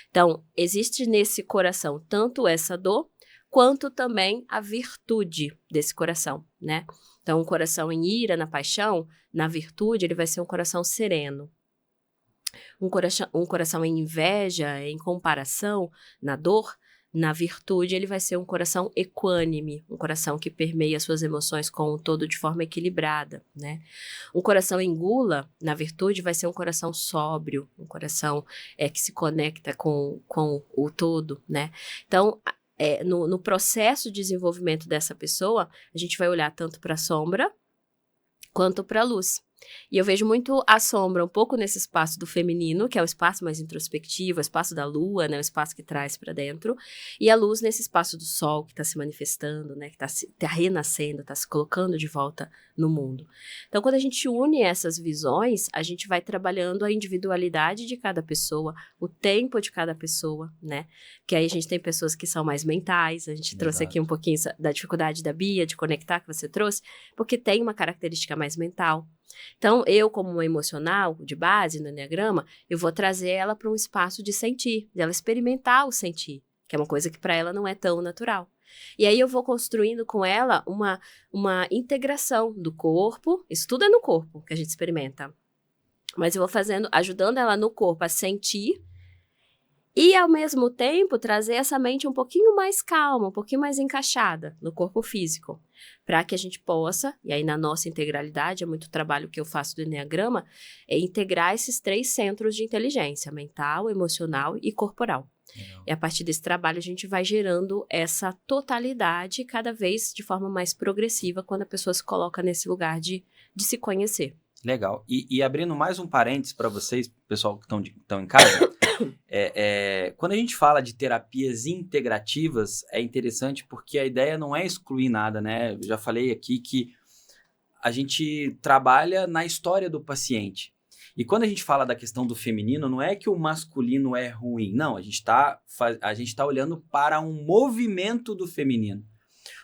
Então, existe nesse coração tanto essa dor, quanto também a virtude desse coração, né? Então, um coração em ira, na paixão, na virtude, ele vai ser um coração sereno. Um coração em inveja, em comparação, na dor, na virtude, ele vai ser um coração equânime, um coração que permeia suas emoções com o todo de forma equilibrada, né? Um coração em gula, na virtude, vai ser um coração sóbrio, um coração que se conecta com o todo, né? Então, no processo de desenvolvimento dessa pessoa, a gente vai olhar tanto para a sombra quanto para a luz. E eu vejo muito a sombra um pouco nesse espaço do feminino, que é o espaço mais introspectivo, o espaço da lua, né, o espaço que traz para dentro, e a luz nesse espaço do sol que está se manifestando, né, que está renascendo, está se colocando de volta no mundo. Então, quando a gente une essas visões, a gente vai trabalhando a individualidade de cada pessoa, o tempo de cada pessoa, né, que aí a gente tem pessoas que são mais mentais, a gente trouxe aqui um pouquinho da dificuldade da Bia de conectar que você trouxe, porque tem uma característica mais mental. Então, eu, como uma emocional de base no Eneagrama, eu vou trazer ela para um espaço de sentir, de ela experimentar o sentir, que é uma coisa que para ela não é tão natural. E aí eu vou construindo com ela uma integração do corpo, isso tudo é no corpo que a gente experimenta, mas eu vou ajudando ela no corpo a sentir e, ao mesmo tempo, trazer essa mente um pouquinho mais calma, um pouquinho mais encaixada no corpo físico, para que a gente possa, e aí na nossa integralidade, é muito trabalho que eu faço do Eneagrama, é integrar esses 3 centros de inteligência, mental, emocional e corporal. Legal. E a partir desse trabalho a gente vai gerando essa totalidade cada vez de forma mais progressiva quando a pessoa se coloca nesse lugar de se conhecer.
Legal. E abrindo mais um parênteses para vocês, pessoal que estão em casa, quando a gente fala de terapias integrativas, é interessante porque a ideia não é excluir nada, né? Eu já falei aqui que a gente trabalha na história do paciente. E quando a gente fala da questão do feminino, não é que o masculino é ruim. Não, a gente tá olhando para um movimento do feminino.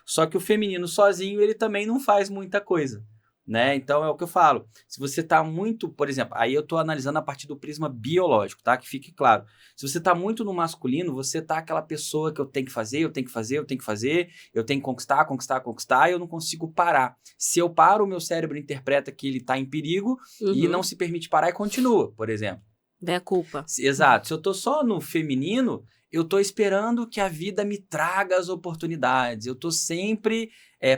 Só que o feminino sozinho, ele também não faz muita coisa, né? Então, é o que eu falo. Se você tá muito, por exemplo, aí eu tô analisando a partir do prisma biológico, tá? Que fique claro. Se você tá muito no masculino, você tá aquela pessoa que eu tenho que fazer, eu tenho que conquistar, e eu não consigo parar. Se eu paro, o meu cérebro interpreta que ele tá em perigo e não se permite parar e continua, por exemplo.
Vem a culpa.
Exato. Se eu tô só no feminino, eu tô esperando que a vida me traga as oportunidades. Eu tô sempre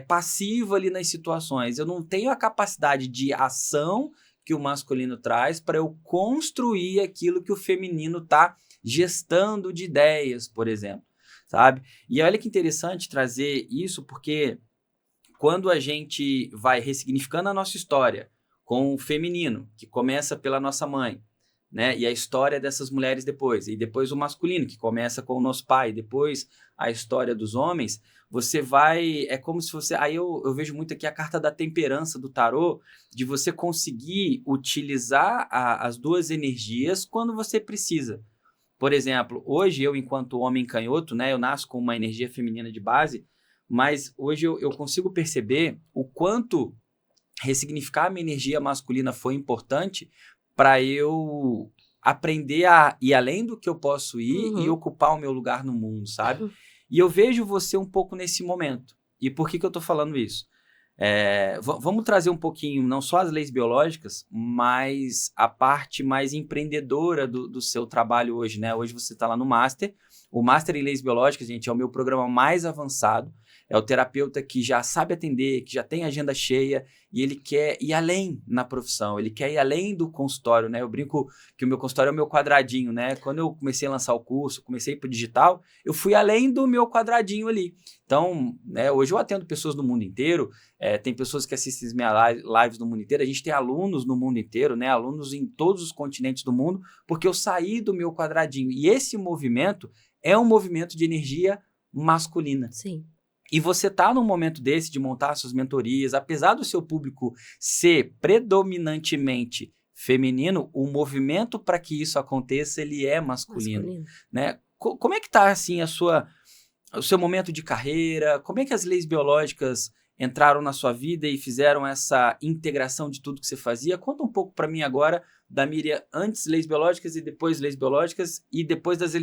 passivo ali nas situações. Eu não tenho a capacidade de ação que o masculino traz para eu construir aquilo que o feminino tá gestando de ideias, por exemplo, sabe? E olha que interessante trazer isso, porque quando a gente vai ressignificando a nossa história com o feminino, que começa pela nossa mãe, né? E a história dessas mulheres depois, e depois o masculino, que começa com o nosso pai, depois a história dos homens, você vai, é como se você, aí eu vejo muito aqui a carta da temperança do tarô, de você conseguir utilizar as duas energias quando você precisa. Por exemplo, hoje eu, enquanto homem canhoto, né, eu nasço com uma energia feminina de base, mas hoje eu consigo perceber o quanto ressignificar a minha energia masculina foi importante para eu aprender a ir além do que eu posso ir e ocupar o meu lugar no mundo, sabe? E eu vejo você um pouco nesse momento. E por que eu tô falando isso? Vamos trazer um pouquinho, não só as leis biológicas, mas a parte mais empreendedora do seu trabalho hoje, né? Hoje você está lá no Master. O Master em Leis Biológicas, gente, é o meu programa mais avançado. É o terapeuta que já sabe atender, que já tem agenda cheia e ele quer ir além na profissão, ele quer ir além do consultório, né? Eu brinco que o meu consultório é o meu quadradinho, né? Quando eu comecei a lançar o curso, comecei para o digital, eu fui além do meu quadradinho ali. Então, né, hoje eu atendo pessoas do mundo inteiro, tem pessoas que assistem as minhas lives no mundo inteiro, a gente tem alunos no mundo inteiro, né? Alunos em todos os continentes do mundo, porque eu saí do meu quadradinho. E esse movimento é um movimento de energia masculina.
Sim.
E você está num momento desse de montar suas mentorias, apesar do seu público ser predominantemente feminino, o movimento para que isso aconteça, ele é masculino. Né? Como é que está assim, o seu momento de carreira? Como é que as leis biológicas entraram na sua vida e fizeram essa integração de tudo que você fazia? Conta um pouco para mim agora da Miriam antes leis biológicas e depois leis biológicas, e depois das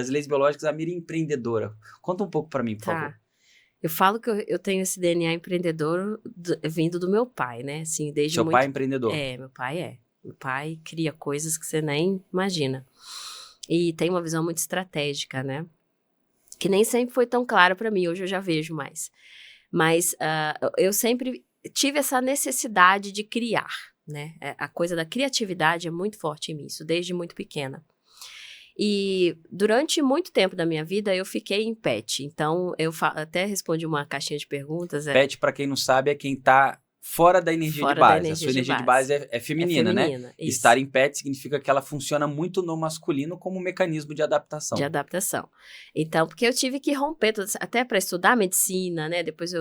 leis biológicas a Miriam empreendedora. Conta um pouco para mim, por favor.
Eu falo que eu tenho esse DNA empreendedor vindo do meu pai, né? Assim, desde
Seu pai é empreendedor?
Meu pai é. Meu pai cria coisas que você nem imagina. E tem uma visão muito estratégica, né? Que nem sempre foi tão clara para mim, hoje eu já vejo mais. Mas eu sempre tive essa necessidade de criar, né? A coisa da criatividade é muito forte em mim, isso desde muito pequena. E durante muito tempo da minha vida eu fiquei em pet, então eu até respondi uma caixinha de perguntas.
Pet, para quem não sabe, é quem tá fora da energia de base. A sua energia de base é feminina, né? Isso. Estar em pet significa que ela funciona muito no masculino como um mecanismo de adaptação.
De adaptação. Então, porque eu tive que romper, até para estudar medicina, né? Depois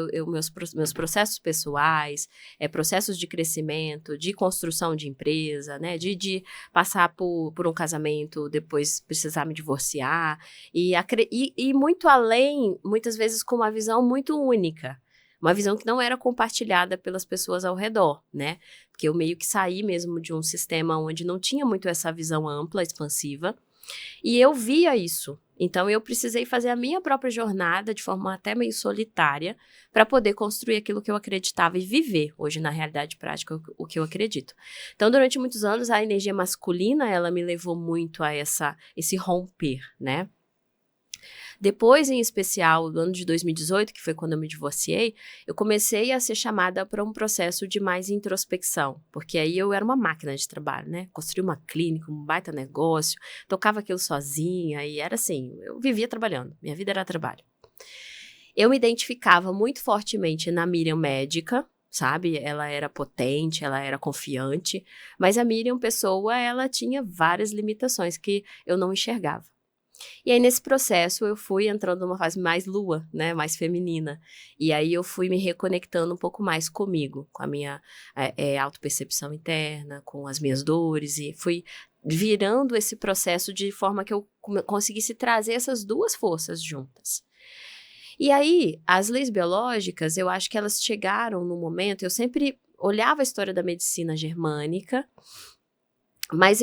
meus processos pessoais, processos de crescimento, de construção de empresa, né? De passar por um casamento, depois precisar me divorciar. E muito além, muitas vezes com uma visão muito única. Uma visão que não era compartilhada pelas pessoas ao redor, né? Porque eu meio que saí mesmo de um sistema onde não tinha muito essa visão ampla, expansiva. E eu via isso. Então, eu precisei fazer a minha própria jornada de forma até meio solitária para poder construir aquilo que eu acreditava e viver hoje na realidade prática o que eu acredito. Então, durante muitos anos, a energia masculina, ela me levou muito a esse romper, né? Depois, em especial, no ano de 2018, que foi quando eu me divorciei, eu comecei a ser chamada para um processo de mais introspecção, porque aí eu era uma máquina de trabalho, né? Construí uma clínica, um baita negócio, tocava aquilo sozinha e era assim, eu vivia trabalhando, minha vida era trabalho. Eu me identificava muito fortemente na Miriam médica, sabe? Ela era potente, ela era confiante, mas a Miriam pessoa, ela tinha várias limitações que eu não enxergava. E aí, nesse processo, eu fui entrando numa fase mais lua, né, mais feminina. E aí, eu fui me reconectando um pouco mais comigo, com a minha autopercepção interna, com as minhas dores, e fui virando esse processo de forma que eu conseguisse trazer essas duas forças juntas. E aí, as leis biológicas, eu acho que elas chegaram no momento, eu sempre olhava a história da medicina germânica, mas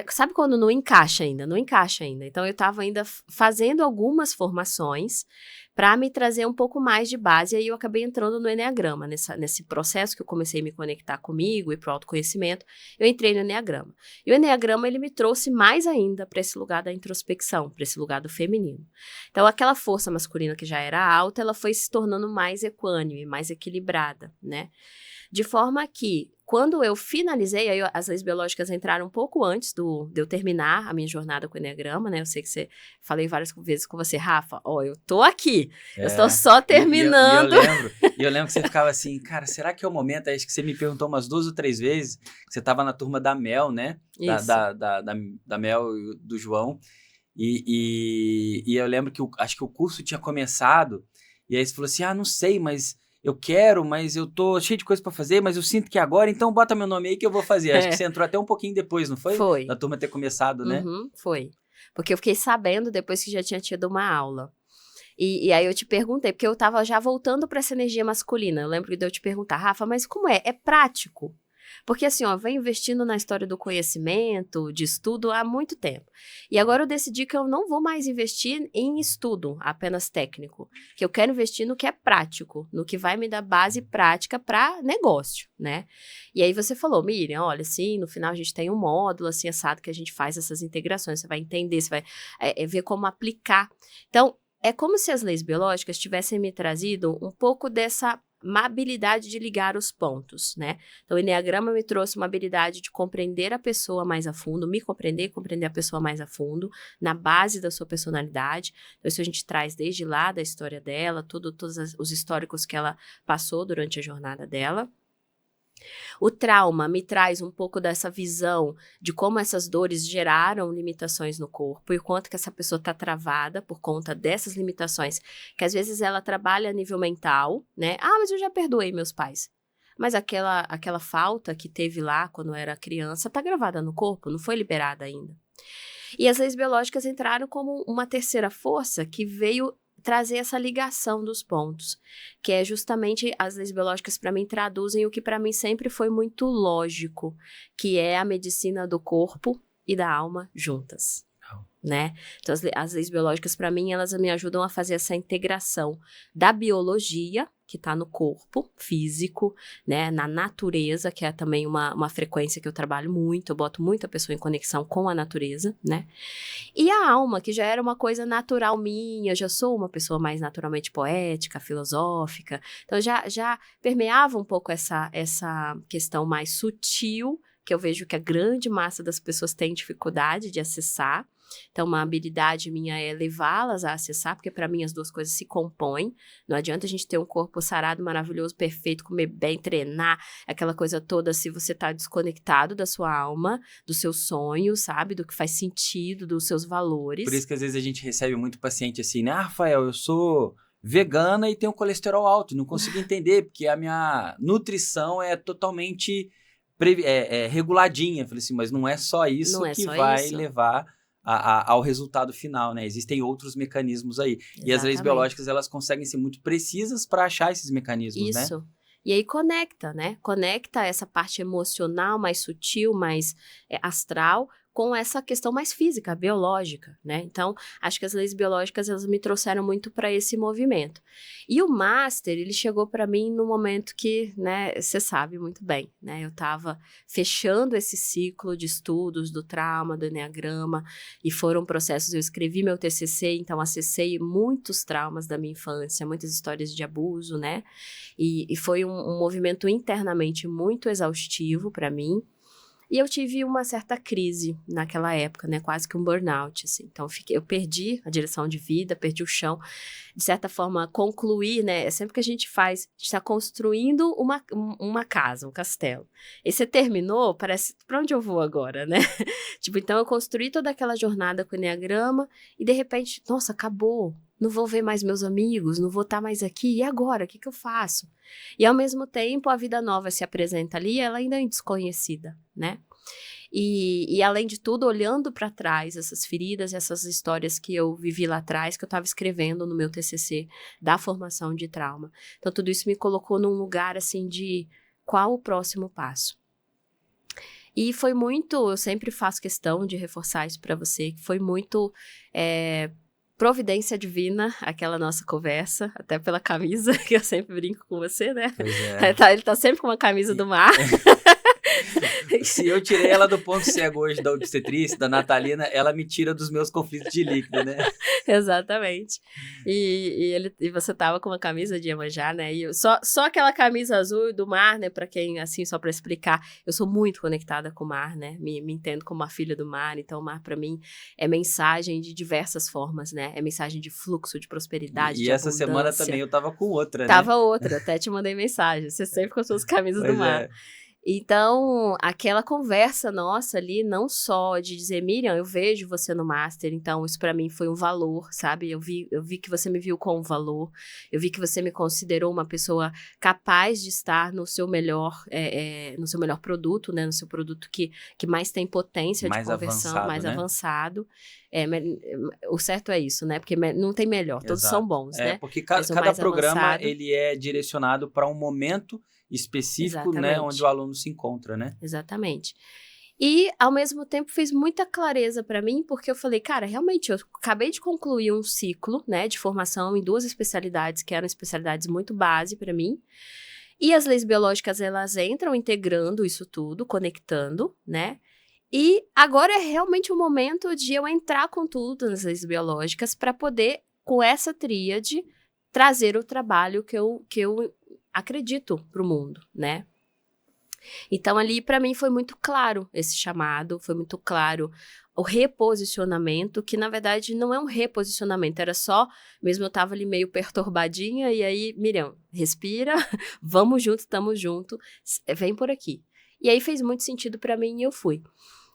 sabe quando não encaixa ainda? Não encaixa ainda. Então, eu estava ainda fazendo algumas formações para me trazer um pouco mais de base. E aí, eu acabei entrando no Eneagrama. Nesse processo que eu comecei a me conectar comigo e para o autoconhecimento, eu entrei no Eneagrama. E o Eneagrama, ele me trouxe mais ainda para esse lugar da introspecção, para esse lugar do feminino. Então, aquela força masculina que já era alta, ela foi se tornando mais equânime, mais equilibrada, né? De forma que, quando eu finalizei, aí as leis biológicas entraram um pouco antes de eu terminar a minha jornada com o Eneagrama, né? Eu sei que falei várias vezes com você, Rafa, eu tô aqui, eu estou só terminando.
E eu lembro que você ficava assim, cara, será que é o momento? Acho que você me perguntou umas 2 ou 3 vezes, que você estava na turma da Mel, né? Da Mel e do João. E eu lembro que acho que o curso tinha começado, e aí você falou assim, não sei, mas eu quero, mas eu tô cheio de coisa pra fazer, mas eu sinto que agora, então bota meu nome aí que eu vou fazer. Acho que você entrou até um pouquinho depois, não foi?
Foi.
Da turma ter começado, né?
Foi. Porque eu fiquei sabendo depois que já tinha tido uma aula. E aí eu te perguntei, porque eu tava já voltando pra essa energia masculina. Eu lembro de eu te perguntar, Rafa, mas como é? É prático? Porque assim, ó, eu venho investindo na história do conhecimento, de estudo há muito tempo. E agora eu decidi que eu não vou mais investir em estudo apenas técnico, que eu quero investir no que é prático, no que vai me dar base prática para negócio, né? E aí você falou, Miriam, olha, assim, no final a gente tem um módulo assim assado que a gente faz essas integrações, você vai entender, você vai ver como aplicar. Então, é como se as leis biológicas tivessem me trazido um pouco dessa uma habilidade de ligar os pontos, né? Então, o Enneagrama me trouxe uma habilidade de compreender a pessoa mais a fundo, me compreender e compreender a pessoa mais a fundo, na base da sua personalidade. Então, isso a gente traz desde lá da história dela, todos os históricos que ela passou durante a jornada dela. O trauma me traz um pouco dessa visão de como essas dores geraram limitações no corpo e o quanto que essa pessoa está travada por conta dessas limitações, que às vezes ela trabalha a nível mental, né? Ah, mas eu já perdoei meus pais. Mas aquela falta que teve lá quando era criança está gravada no corpo, não foi liberada ainda. E as leis biológicas entraram como uma terceira força que veio trazer essa ligação dos pontos, que é justamente as leis biológicas para mim traduzem o que para mim sempre foi muito lógico, que é a medicina do corpo e da alma juntas, né? Então as leis biológicas para mim elas me ajudam a fazer essa integração da biologia que está no corpo físico, né, na natureza, que é também uma frequência que eu trabalho muito, eu boto muita pessoa em conexão com a natureza, né, e a alma, que já era uma coisa natural minha, já sou uma pessoa mais naturalmente poética, filosófica, então já permeava um pouco essa questão mais sutil, que eu vejo que a grande massa das pessoas tem dificuldade de acessar. Então, uma habilidade minha é levá-las a acessar, porque para mim as duas coisas se compõem. Não adianta a gente ter um corpo sarado, maravilhoso, perfeito, comer bem, treinar, aquela coisa toda, se você tá desconectado da sua alma, do seu sonho, sabe? Do que faz sentido, dos seus valores.
Por isso que às vezes a gente recebe muito paciente assim, né? Ah, Rafael, eu sou vegana e tenho colesterol alto, não consigo entender, porque a minha nutrição é totalmente reguladinha. Eu falei assim, mas não é só isso que vai levar ao resultado final, né? Existem outros mecanismos aí. Exatamente. E as leis biológicas, elas conseguem ser muito precisas para achar esses mecanismos, né?
Isso. E aí conecta, né? Conecta essa parte emocional mais sutil, mais astral, com essa questão mais física, biológica, né? Então, acho que as leis biológicas, elas me trouxeram muito para esse movimento. E o Master, ele chegou para mim no momento que, né, você sabe muito bem, né? Eu estava fechando esse ciclo de estudos do trauma, do Enneagrama, e foram processos, eu escrevi meu TCC, então acessei muitos traumas da minha infância, muitas histórias de abuso, né? E foi um movimento internamente muito exaustivo para mim. E eu tive uma certa crise naquela época, né? Quase que um burnout, assim. Então, eu perdi a direção de vida, perdi o chão. De certa forma, concluir, né? Sempre que a gente está construindo uma casa, um castelo. E você terminou, parece, pra onde eu vou agora, né? Tipo, então eu construí toda aquela jornada com o Enneagrama e, de repente, nossa, acabou. Não vou ver mais meus amigos, não vou estar mais aqui. E agora? O que eu faço? E, ao mesmo tempo, a vida nova se apresenta ali e ela ainda é desconhecida, né? E, além de tudo, olhando para trás, essas feridas, essas histórias que eu vivi lá atrás, que eu estava escrevendo no meu TCC da formação de trauma. Então, tudo isso me colocou num lugar, assim, de qual o próximo passo? E foi muito, eu sempre faço questão de reforçar isso para você, que foi muito providência divina, aquela nossa conversa, até pela camisa, que eu sempre brinco com você, né?
Pois é.
Ele tá sempre com uma camisa do mar.
Se eu tirei ela do ponto cego hoje da obstetrícia, da Natalina, ela me tira dos meus conflitos de líquido, né?
Exatamente. E você tava com uma camisa de Iemanjá, né? E só aquela camisa azul do mar, né? Pra quem, assim, só pra explicar, eu sou muito conectada com o mar, né? Me entendo como uma filha do mar, então o mar pra mim é mensagem de diversas formas, né? É mensagem de fluxo, de prosperidade, de
essa
abundância.
Semana também eu tava com outra, né?
Tava outra, até te mandei mensagem, você sempre com as suas camisas do mar. Então, aquela conversa nossa ali, não só de dizer, Miriam, eu vejo você no Master, então isso pra mim foi um valor, sabe? Eu vi que você me viu com um valor, eu vi que você me considerou uma pessoa capaz de estar no seu melhor produto, né? No seu produto que mais tem potência de conversão, mais avançado. O certo é isso, né? Porque não tem melhor, todos são bons, né?
Porque cada programa, ele é direcionado para um momento específico, né, onde o aluno se encontra, né?
Exatamente. E, ao mesmo tempo, fez muita clareza para mim, porque eu falei, cara, realmente, eu acabei de concluir um ciclo, né, de formação em 2 especialidades, que eram especialidades muito base para mim, e as leis biológicas, elas entram integrando isso tudo, conectando, né, e agora é realmente o momento de eu entrar com tudo nas leis biológicas para poder, com essa tríade, trazer o trabalho que eu acredito para o mundo, né. Então, ali, para mim, foi muito claro esse chamado, foi muito claro o reposicionamento, que na verdade não é um reposicionamento, era só, mesmo eu tava ali meio perturbadinha, e aí, Miriam, respira, vamos junto, estamos junto, vem por aqui. E aí fez muito sentido para mim e eu fui.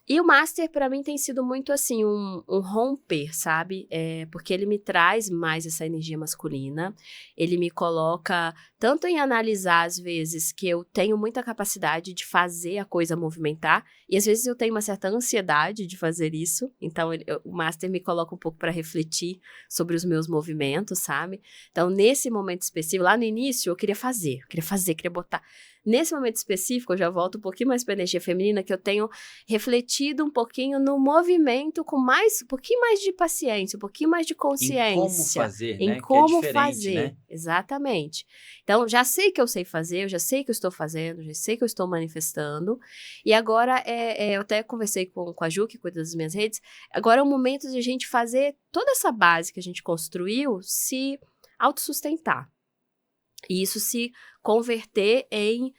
E o Master, para mim, tem sido muito, assim, um romper, sabe? Porque ele me traz mais essa energia masculina, ele me coloca tanto em analisar, às vezes, que eu tenho muita capacidade de fazer a coisa movimentar, e às vezes eu tenho uma certa ansiedade de fazer isso, então o Master me coloca um pouco para refletir sobre os meus movimentos, sabe? Então, nesse momento específico, lá no início, eu queria queria botar. Nesse momento específico, eu já volto um pouquinho mais para a energia feminina, que eu tenho refletido um pouquinho no movimento com um pouquinho mais de paciência, um pouquinho mais de consciência.
Em como fazer,
em
né?
como
que é diferente,
fazer,
né?
Exatamente. Então, já sei que eu sei fazer, eu já sei que eu estou fazendo, já sei que eu estou manifestando, e agora, eu até conversei com a Ju, que cuida das minhas redes, agora é o momento de a gente fazer toda essa base que a gente construiu se autossustentar. E isso se converter em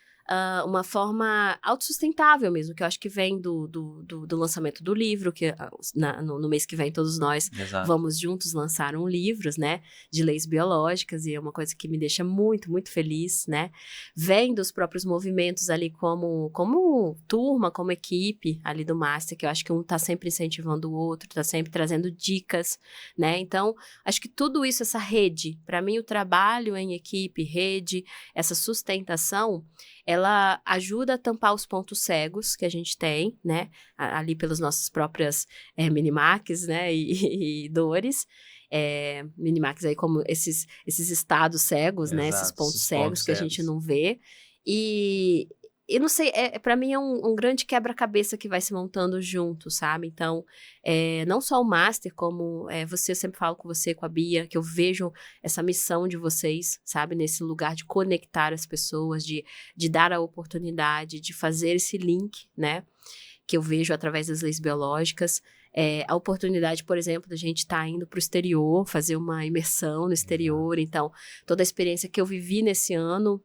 uma forma autossustentável mesmo, que eu acho que vem do lançamento do livro, que no mês que vem todos nós vamos juntos lançar um livro, né, de leis biológicas, e é uma coisa que me deixa muito, muito feliz, né, vem dos próprios movimentos ali como turma, como equipe ali do Master, que eu acho que um tá sempre incentivando o outro, tá sempre trazendo dicas, né, então acho que tudo isso, essa rede, para mim o trabalho em equipe, rede, essa sustentação, ela ajuda a tampar os pontos cegos que a gente tem, né, ali pelas nossas próprias minimax, né, e dores, minimax aí como esses estados cegos, né, esses pontos cegos que a gente não vê, e não sei, para mim é um grande quebra-cabeça que vai se montando junto, sabe? Então, não só o Master, como eu sempre falo com você, com a Bia, que eu vejo essa missão de vocês, sabe? Nesse lugar de conectar as pessoas, de dar a oportunidade, de fazer esse link, né? Que eu vejo através das leis biológicas. A oportunidade, por exemplo, da gente estar indo para o exterior, fazer uma imersão no exterior. Então, toda a experiência que eu vivi nesse ano,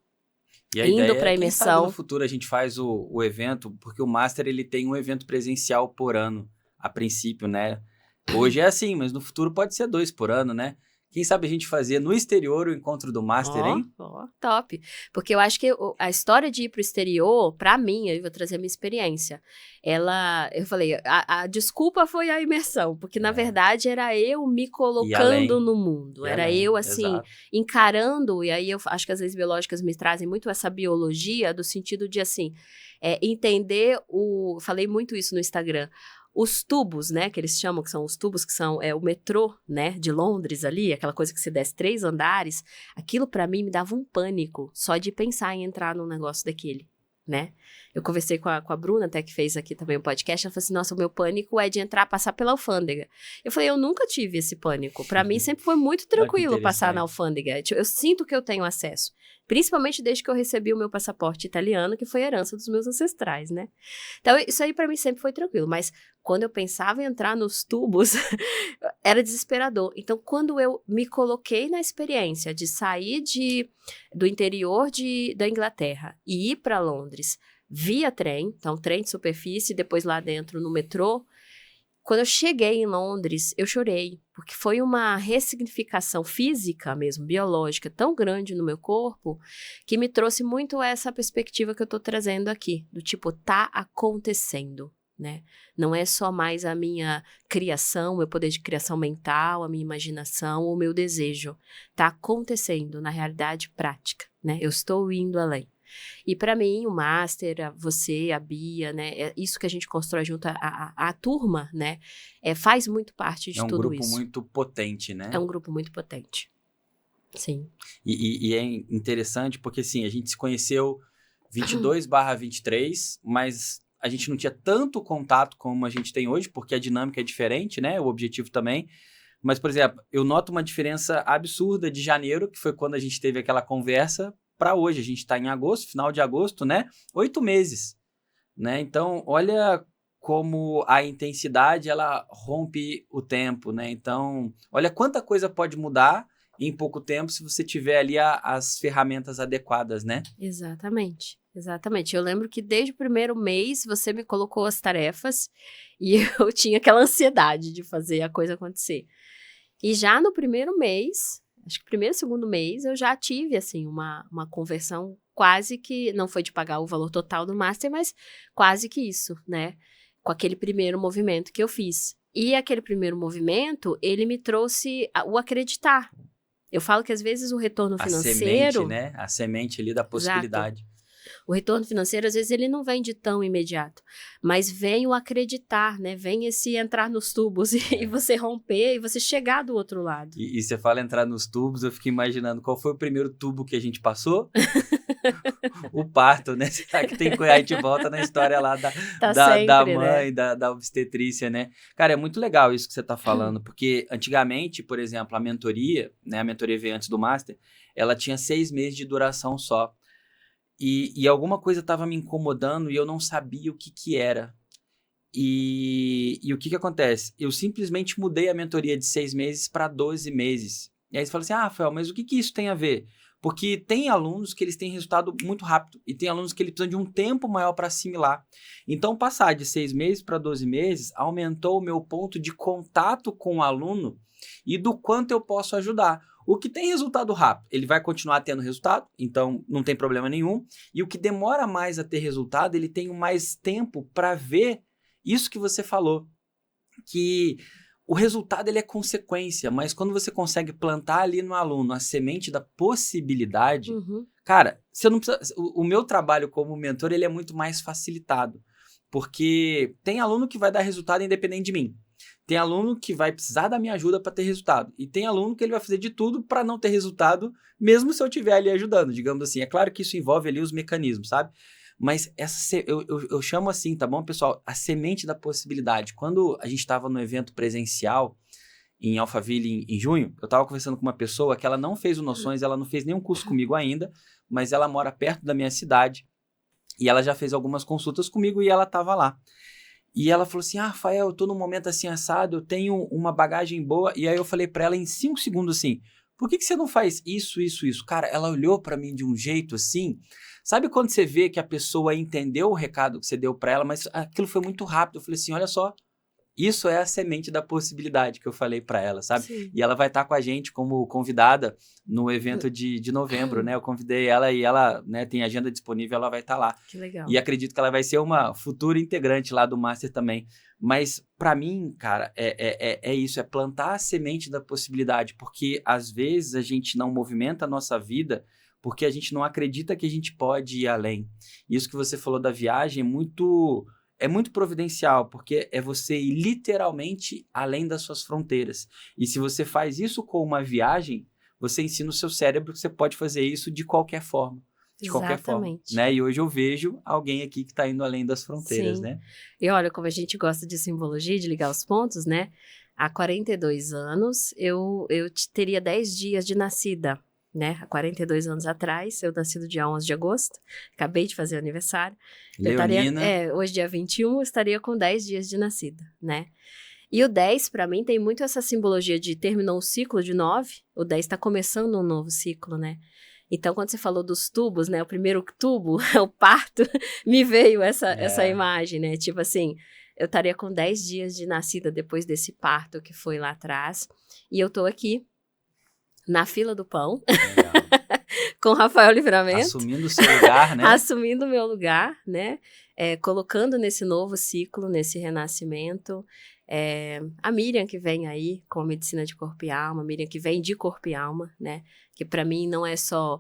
e a
indo
para
a
quem sabe
imersão.
no futuro a gente faz o evento, porque o Master ele tem um evento presencial por ano, a princípio, né? Hoje é assim, mas no futuro pode ser 2 por ano, né? Quem sabe a gente fazer no exterior o encontro do Master, hein?
Top. Porque eu acho que a história de ir pro exterior, pra mim, eu vou trazer a minha experiência, eu falei, a desculpa foi a imersão, porque na verdade era eu me colocando no mundo, era eu assim, encarando, e aí eu acho que as leis biológicas me trazem muito essa biologia, do sentido de assim, entender falei muito isso no Instagram, os tubos, né, que eles chamam, que são os tubos, que são o metrô, né, de Londres ali, aquela coisa que se desce 3 andares, aquilo pra mim me dava um pânico, só de pensar em entrar num negócio daquele, né. Eu conversei com a Bruna, até que fez aqui também o podcast, ela falou assim, nossa, o meu pânico é de entrar, passar pela alfândega. Eu falei, eu nunca tive esse pânico, pra mim sempre foi muito tranquilo passar na alfândega, eu sinto que eu tenho acesso. Principalmente desde que eu recebi o meu passaporte italiano, que foi herança dos meus ancestrais, né? Então, isso aí pra mim sempre foi tranquilo. Mas quando eu pensava em entrar nos tubos, era desesperador. Então, quando eu me coloquei na experiência de sair do interior da Inglaterra e ir para Londres via trem, então trem de superfície, depois lá dentro no metrô, quando eu cheguei em Londres, eu chorei, porque foi uma ressignificação física mesmo, biológica, tão grande no meu corpo, que me trouxe muito essa perspectiva que eu tô trazendo aqui, do tipo, tá acontecendo, né? Não é só mais a minha criação, meu poder de criação mental, a minha imaginação, o meu desejo. Tá acontecendo na realidade prática, né? Eu estou indo além. E para mim, o Master, você, a Bia, né, isso que a gente constrói junto à turma, né, faz muito parte de tudo isso.
É um grupo muito potente, né?
É um grupo muito potente, sim.
E é interessante porque, assim, a gente se conheceu 22/23, mas a gente não tinha tanto contato como a gente tem hoje, porque a dinâmica é diferente, né? O objetivo também. Mas, por exemplo, eu noto uma diferença absurda de janeiro, que foi quando a gente teve aquela conversa, para hoje. A gente está em agosto, final de agosto, né? 8 meses, né? Então, olha como a intensidade, ela rompe o tempo, né? Então, olha quanta coisa pode mudar em pouco tempo se você tiver ali as ferramentas adequadas, né?
Exatamente. Exatamente. Eu lembro que desde o primeiro mês você me colocou as tarefas e eu tinha aquela ansiedade de fazer a coisa acontecer. E já no primeiro mês, acho que primeiro, segundo mês, eu já tive, assim, uma conversão quase que, não foi de pagar o valor total do Master, mas quase que isso, né? Com aquele primeiro movimento que eu fiz. E aquele primeiro movimento, ele me trouxe o acreditar. Eu falo que às vezes o retorno financeiro...
A semente, né? A semente ali da possibilidade.
Exato. O retorno financeiro, às vezes, ele não vem de tão imediato, mas vem o acreditar, né? Vem esse entrar nos tubos e você romper e você chegar do outro lado.
E você fala entrar nos tubos, eu fico imaginando qual foi o primeiro tubo que a gente passou? O parto, né? Será que tem que a gente volta na história lá da mãe, né? da obstetrícia, né? Cara, é muito legal isso que você tá falando, porque antigamente, por exemplo, a mentoria, né? A mentoria veio antes do Master, ela tinha 6 meses de duração só. E alguma coisa estava me incomodando e eu não sabia o que era. E o que acontece? Eu simplesmente mudei a mentoria de 6 meses para 12 meses. E aí você fala assim, Rafael, mas o que isso tem a ver? Porque tem alunos que eles têm resultado muito rápido e tem alunos que eles precisam de um tempo maior para assimilar. Então, passar de 6 meses para 12 meses aumentou o meu ponto de contato com o aluno e do quanto eu posso ajudar. O que tem resultado rápido, ele vai continuar tendo resultado, então não tem problema nenhum. E o que demora mais a ter resultado, ele tem mais tempo para ver isso que você falou, que o resultado ele é consequência, mas quando você consegue plantar ali no aluno a semente da possibilidade, cara, você não precisa, o meu trabalho como mentor ele é muito mais facilitado, porque tem aluno que vai dar resultado independente de mim. Tem aluno que vai precisar da minha ajuda para ter resultado. E tem aluno que ele vai fazer de tudo para não ter resultado, mesmo se eu estiver ali ajudando, digamos assim. É claro que isso envolve ali os mecanismos, sabe? Mas eu chamo assim, tá bom, pessoal? A semente da possibilidade. Quando a gente estava no evento presencial em Alphaville em junho, eu estava conversando com uma pessoa que ela não fez o Noções, ela não fez nenhum curso comigo ainda, mas ela mora perto da minha cidade e ela já fez algumas consultas comigo e ela estava lá. E ela falou assim, Rafael, eu tô num momento assim assado, eu tenho uma bagagem boa. E aí eu falei pra ela em 5 segundos assim, por que você não faz isso, isso, isso? Cara, ela olhou pra mim de um jeito assim, sabe quando você vê que a pessoa entendeu o recado que você deu pra ela, mas aquilo foi muito rápido. Eu falei assim, olha só, isso é a semente da possibilidade que eu falei pra ela, sabe?
Sim.
E ela vai estar com a gente como convidada no evento de novembro, né? Eu convidei ela e ela, né, tem agenda disponível, ela vai estar lá.
Que legal.
E acredito que ela vai ser uma futura integrante lá do Master também. Mas pra mim, cara, é isso, é plantar a semente da possibilidade, porque às vezes a gente não movimenta a nossa vida porque a gente não acredita que a gente pode ir além. Isso que você falou da viagem é muito providencial, porque é você ir literalmente além das suas fronteiras. E se você faz isso com uma viagem, você ensina o seu cérebro que você pode fazer isso de qualquer forma. De qualquer forma, né? E hoje eu vejo alguém aqui que está indo além das fronteiras,
Sim.
né?
E olha, como a gente gosta de simbologia, de ligar os pontos, né? Há 42 anos, eu teria 10 dias de nascida, né? Há 42 anos atrás, eu nasci no dia 11 de agosto, acabei de fazer aniversário.
Leonina.
Hoje, dia 21, eu estaria com 10 dias de nascida, né? E o 10, para mim, tem muito essa simbologia de terminou um ciclo de 9, o 10 está começando um novo ciclo, né? Então, quando você falou dos tubos, né? O primeiro tubo, o parto, me veio essa imagem, né? Tipo assim, eu estaria com 10 dias de nascida depois desse parto que foi lá atrás. E eu tô aqui, na fila do pão, com Rafael Livramento.
Assumindo o seu lugar, né?
Assumindo o meu lugar, né? Colocando nesse novo ciclo, nesse renascimento. A Miriam que vem aí com a medicina de corpo e alma, a Miriam que vem de corpo e alma, né? Que para mim não é só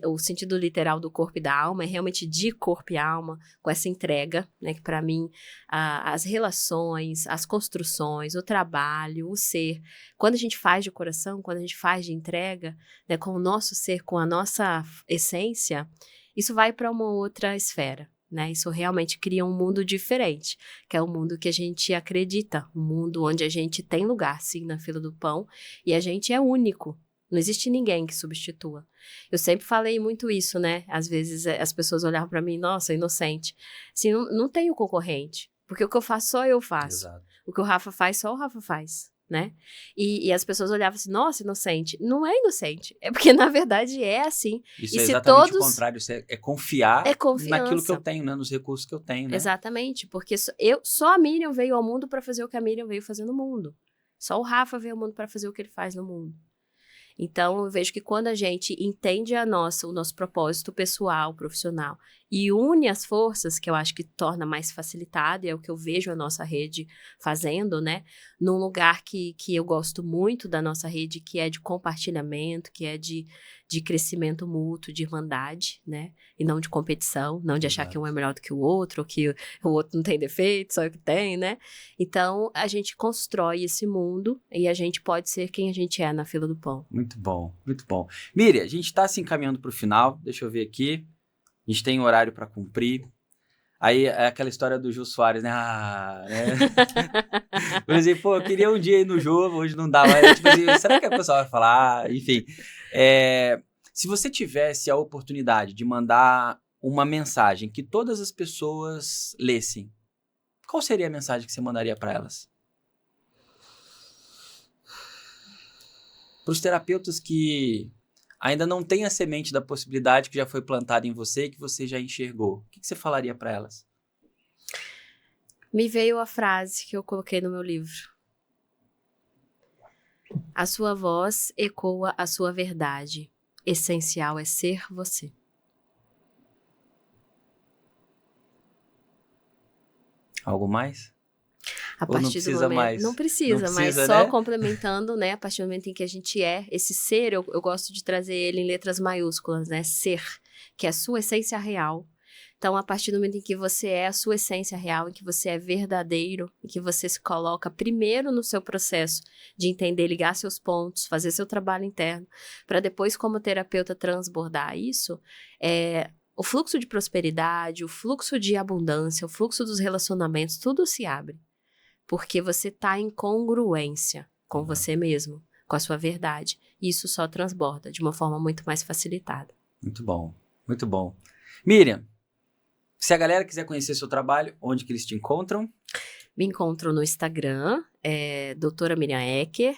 o sentido literal do corpo e da alma, é realmente de corpo e alma, com essa entrega, né? Que para mim as relações, as construções, o trabalho, o ser, quando a gente faz de coração, quando a gente faz de entrega, né? Com o nosso ser, com a nossa essência, isso vai para uma outra esfera. Né? Isso realmente cria um mundo diferente, que é o mundo que a gente acredita, um mundo onde a gente tem lugar, sim, na fila do pão, e a gente é único, não existe ninguém que substitua. Eu sempre falei muito isso, né? Às vezes as pessoas olhavam para mim, nossa, inocente. Assim, não tenho concorrente, porque o que eu faço só eu faço.
Exato.
O que o Rafa faz, só o Rafa faz. Né? E as pessoas olhavam assim, nossa, inocente. Não é inocente, é porque na verdade é assim.
Isso
e
é
se
exatamente
todos...
o contrário, isso é confiar naquilo que eu
confiança.
tenho, né? Nos recursos que eu tenho, né?
Exatamente, porque só a Miriam veio ao mundo para fazer o que a Miriam veio fazer no mundo. Só o Rafa veio ao mundo para fazer o que ele faz no mundo. Então, eu vejo que quando a gente entende o nosso propósito pessoal, profissional, e une as forças, que eu acho que torna mais facilitado, e é o que eu vejo a nossa rede fazendo, né? Num lugar que eu gosto muito da nossa rede, que é de compartilhamento, que é de crescimento mútuo, de irmandade, né? E não de competição, não de achar que um é melhor do que o outro, ou que o outro não tem defeito, só eu que tem, né? Então, a gente constrói esse mundo e a gente pode ser quem a gente é na fila do pão.
Muito bom, muito bom. Miriam, a gente está se encaminhando para o final, deixa eu ver aqui. A gente tem um horário para cumprir. Aí é aquela história do Jô Soares, né? Por exemplo, pô, eu queria um dia ir no jogo, hoje não dá mais. Tipo assim, será que a pessoa vai falar? Enfim. Se você tivesse a oportunidade de mandar uma mensagem que todas as pessoas lessem, qual seria a mensagem que você mandaria para elas? Para os terapeutas que ainda não têm a semente da possibilidade que já foi plantada em você e que você já enxergou, o que você falaria para elas?
Me veio a frase que eu coloquei no meu livro. A sua voz ecoa a sua verdade. Essencial é ser você.
Algo mais?
A
Ou não
partir do
precisa
momento,
mais?
não precisa,
Não
mas
precisa,
só
né?
complementando, né? A partir do momento em que a gente é esse ser, eu gosto de trazer ele em letras maiúsculas, né? Ser, que é a sua essência real. Então, a partir do momento em que você é a sua essência real, em que você é verdadeiro, em que você se coloca primeiro no seu processo de entender, ligar seus pontos, fazer seu trabalho interno, para depois, como terapeuta, transbordar isso, o fluxo de prosperidade, o fluxo de abundância, o fluxo dos relacionamentos, tudo se abre. Porque você está em congruência com você mesmo, com a sua verdade. E isso só transborda de uma forma muito mais facilitada.
Muito bom, muito bom. Miriam, se a galera quiser conhecer seu trabalho, onde que eles te encontram?
Me encontro no Instagram, doutora Miriam Ecker,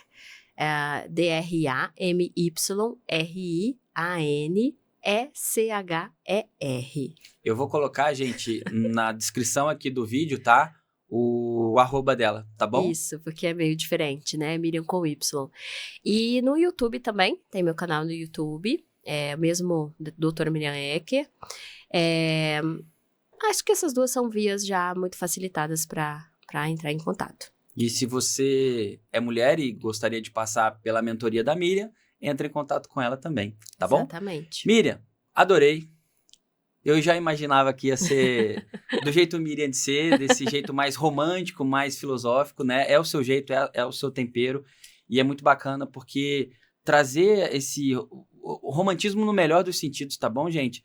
DRAMYRIANECHER.
Eu vou colocar, gente, na descrição aqui do vídeo, tá? O arroba dela, tá bom?
Isso, porque é meio diferente, né? Miriam com Y. E no YouTube também, tem meu canal no YouTube, mesmo doutora Miriam Ecker. Acho que essas duas são vias já muito facilitadas para entrar em contato.
E se você é mulher e gostaria de passar pela mentoria da Miriam, entre em contato com ela também, tá bom?
Exatamente.
Miriam, adorei. Eu já imaginava que ia ser do jeito Miriam de ser, desse jeito mais romântico, mais filosófico, né? É o seu jeito, é o seu tempero. E é muito bacana porque trazer o romantismo no melhor dos sentidos, tá bom, gente?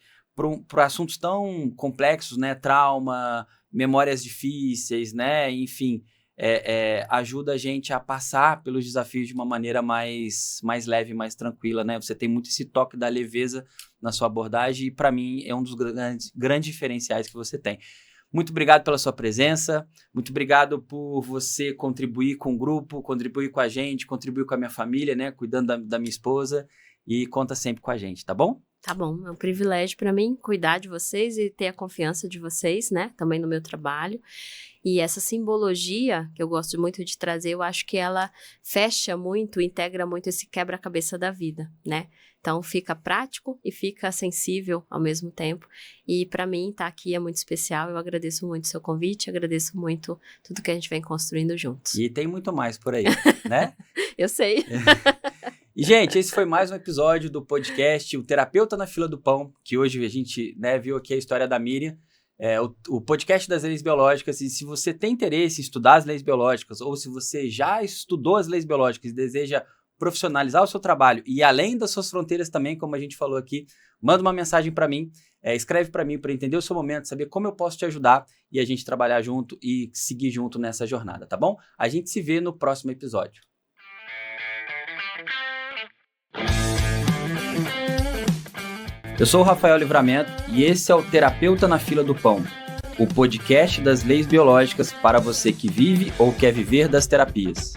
Para assuntos tão complexos, né? Trauma, memórias difíceis, né? Enfim, ajuda a gente a passar pelos desafios de uma maneira mais leve, mais tranquila, né? Você tem muito esse toque da leveza na sua abordagem e, para mim, é um dos grandes diferenciais que você tem. Muito obrigado pela sua presença, muito obrigado por você contribuir com o grupo, contribuir com a gente, contribuir com a minha família, né? Cuidando da minha esposa, e conta sempre com a gente, tá bom?
Tá bom, é um privilégio para mim cuidar de vocês e ter a confiança de vocês, né? Também no meu trabalho. E essa simbologia que eu gosto muito de trazer, eu acho que ela fecha muito, integra muito esse quebra-cabeça da vida, né? Então, fica prático e fica sensível ao mesmo tempo. E para mim, estar aqui é muito especial. Eu agradeço muito o seu convite, agradeço muito tudo que a gente vem construindo juntos.
E tem muito mais por aí, né?
Eu sei.
E, gente, esse foi mais um episódio do podcast O Terapeuta na Fila do Pão, que hoje a gente, né, viu aqui a história da Miriam, o podcast das leis biológicas. E se você tem interesse em estudar as leis biológicas, ou se você já estudou as leis biológicas e deseja profissionalizar o seu trabalho e além das suas fronteiras também, como a gente falou aqui, manda uma mensagem para mim, escreve para mim para entender o seu momento, saber como eu posso te ajudar e a gente trabalhar junto e seguir junto nessa jornada, tá bom? A gente se vê no próximo episódio. Eu sou o Rafael Livramento e esse é o Terapeuta na Fila do Pão, o podcast das leis biológicas para você que vive ou quer viver das terapias.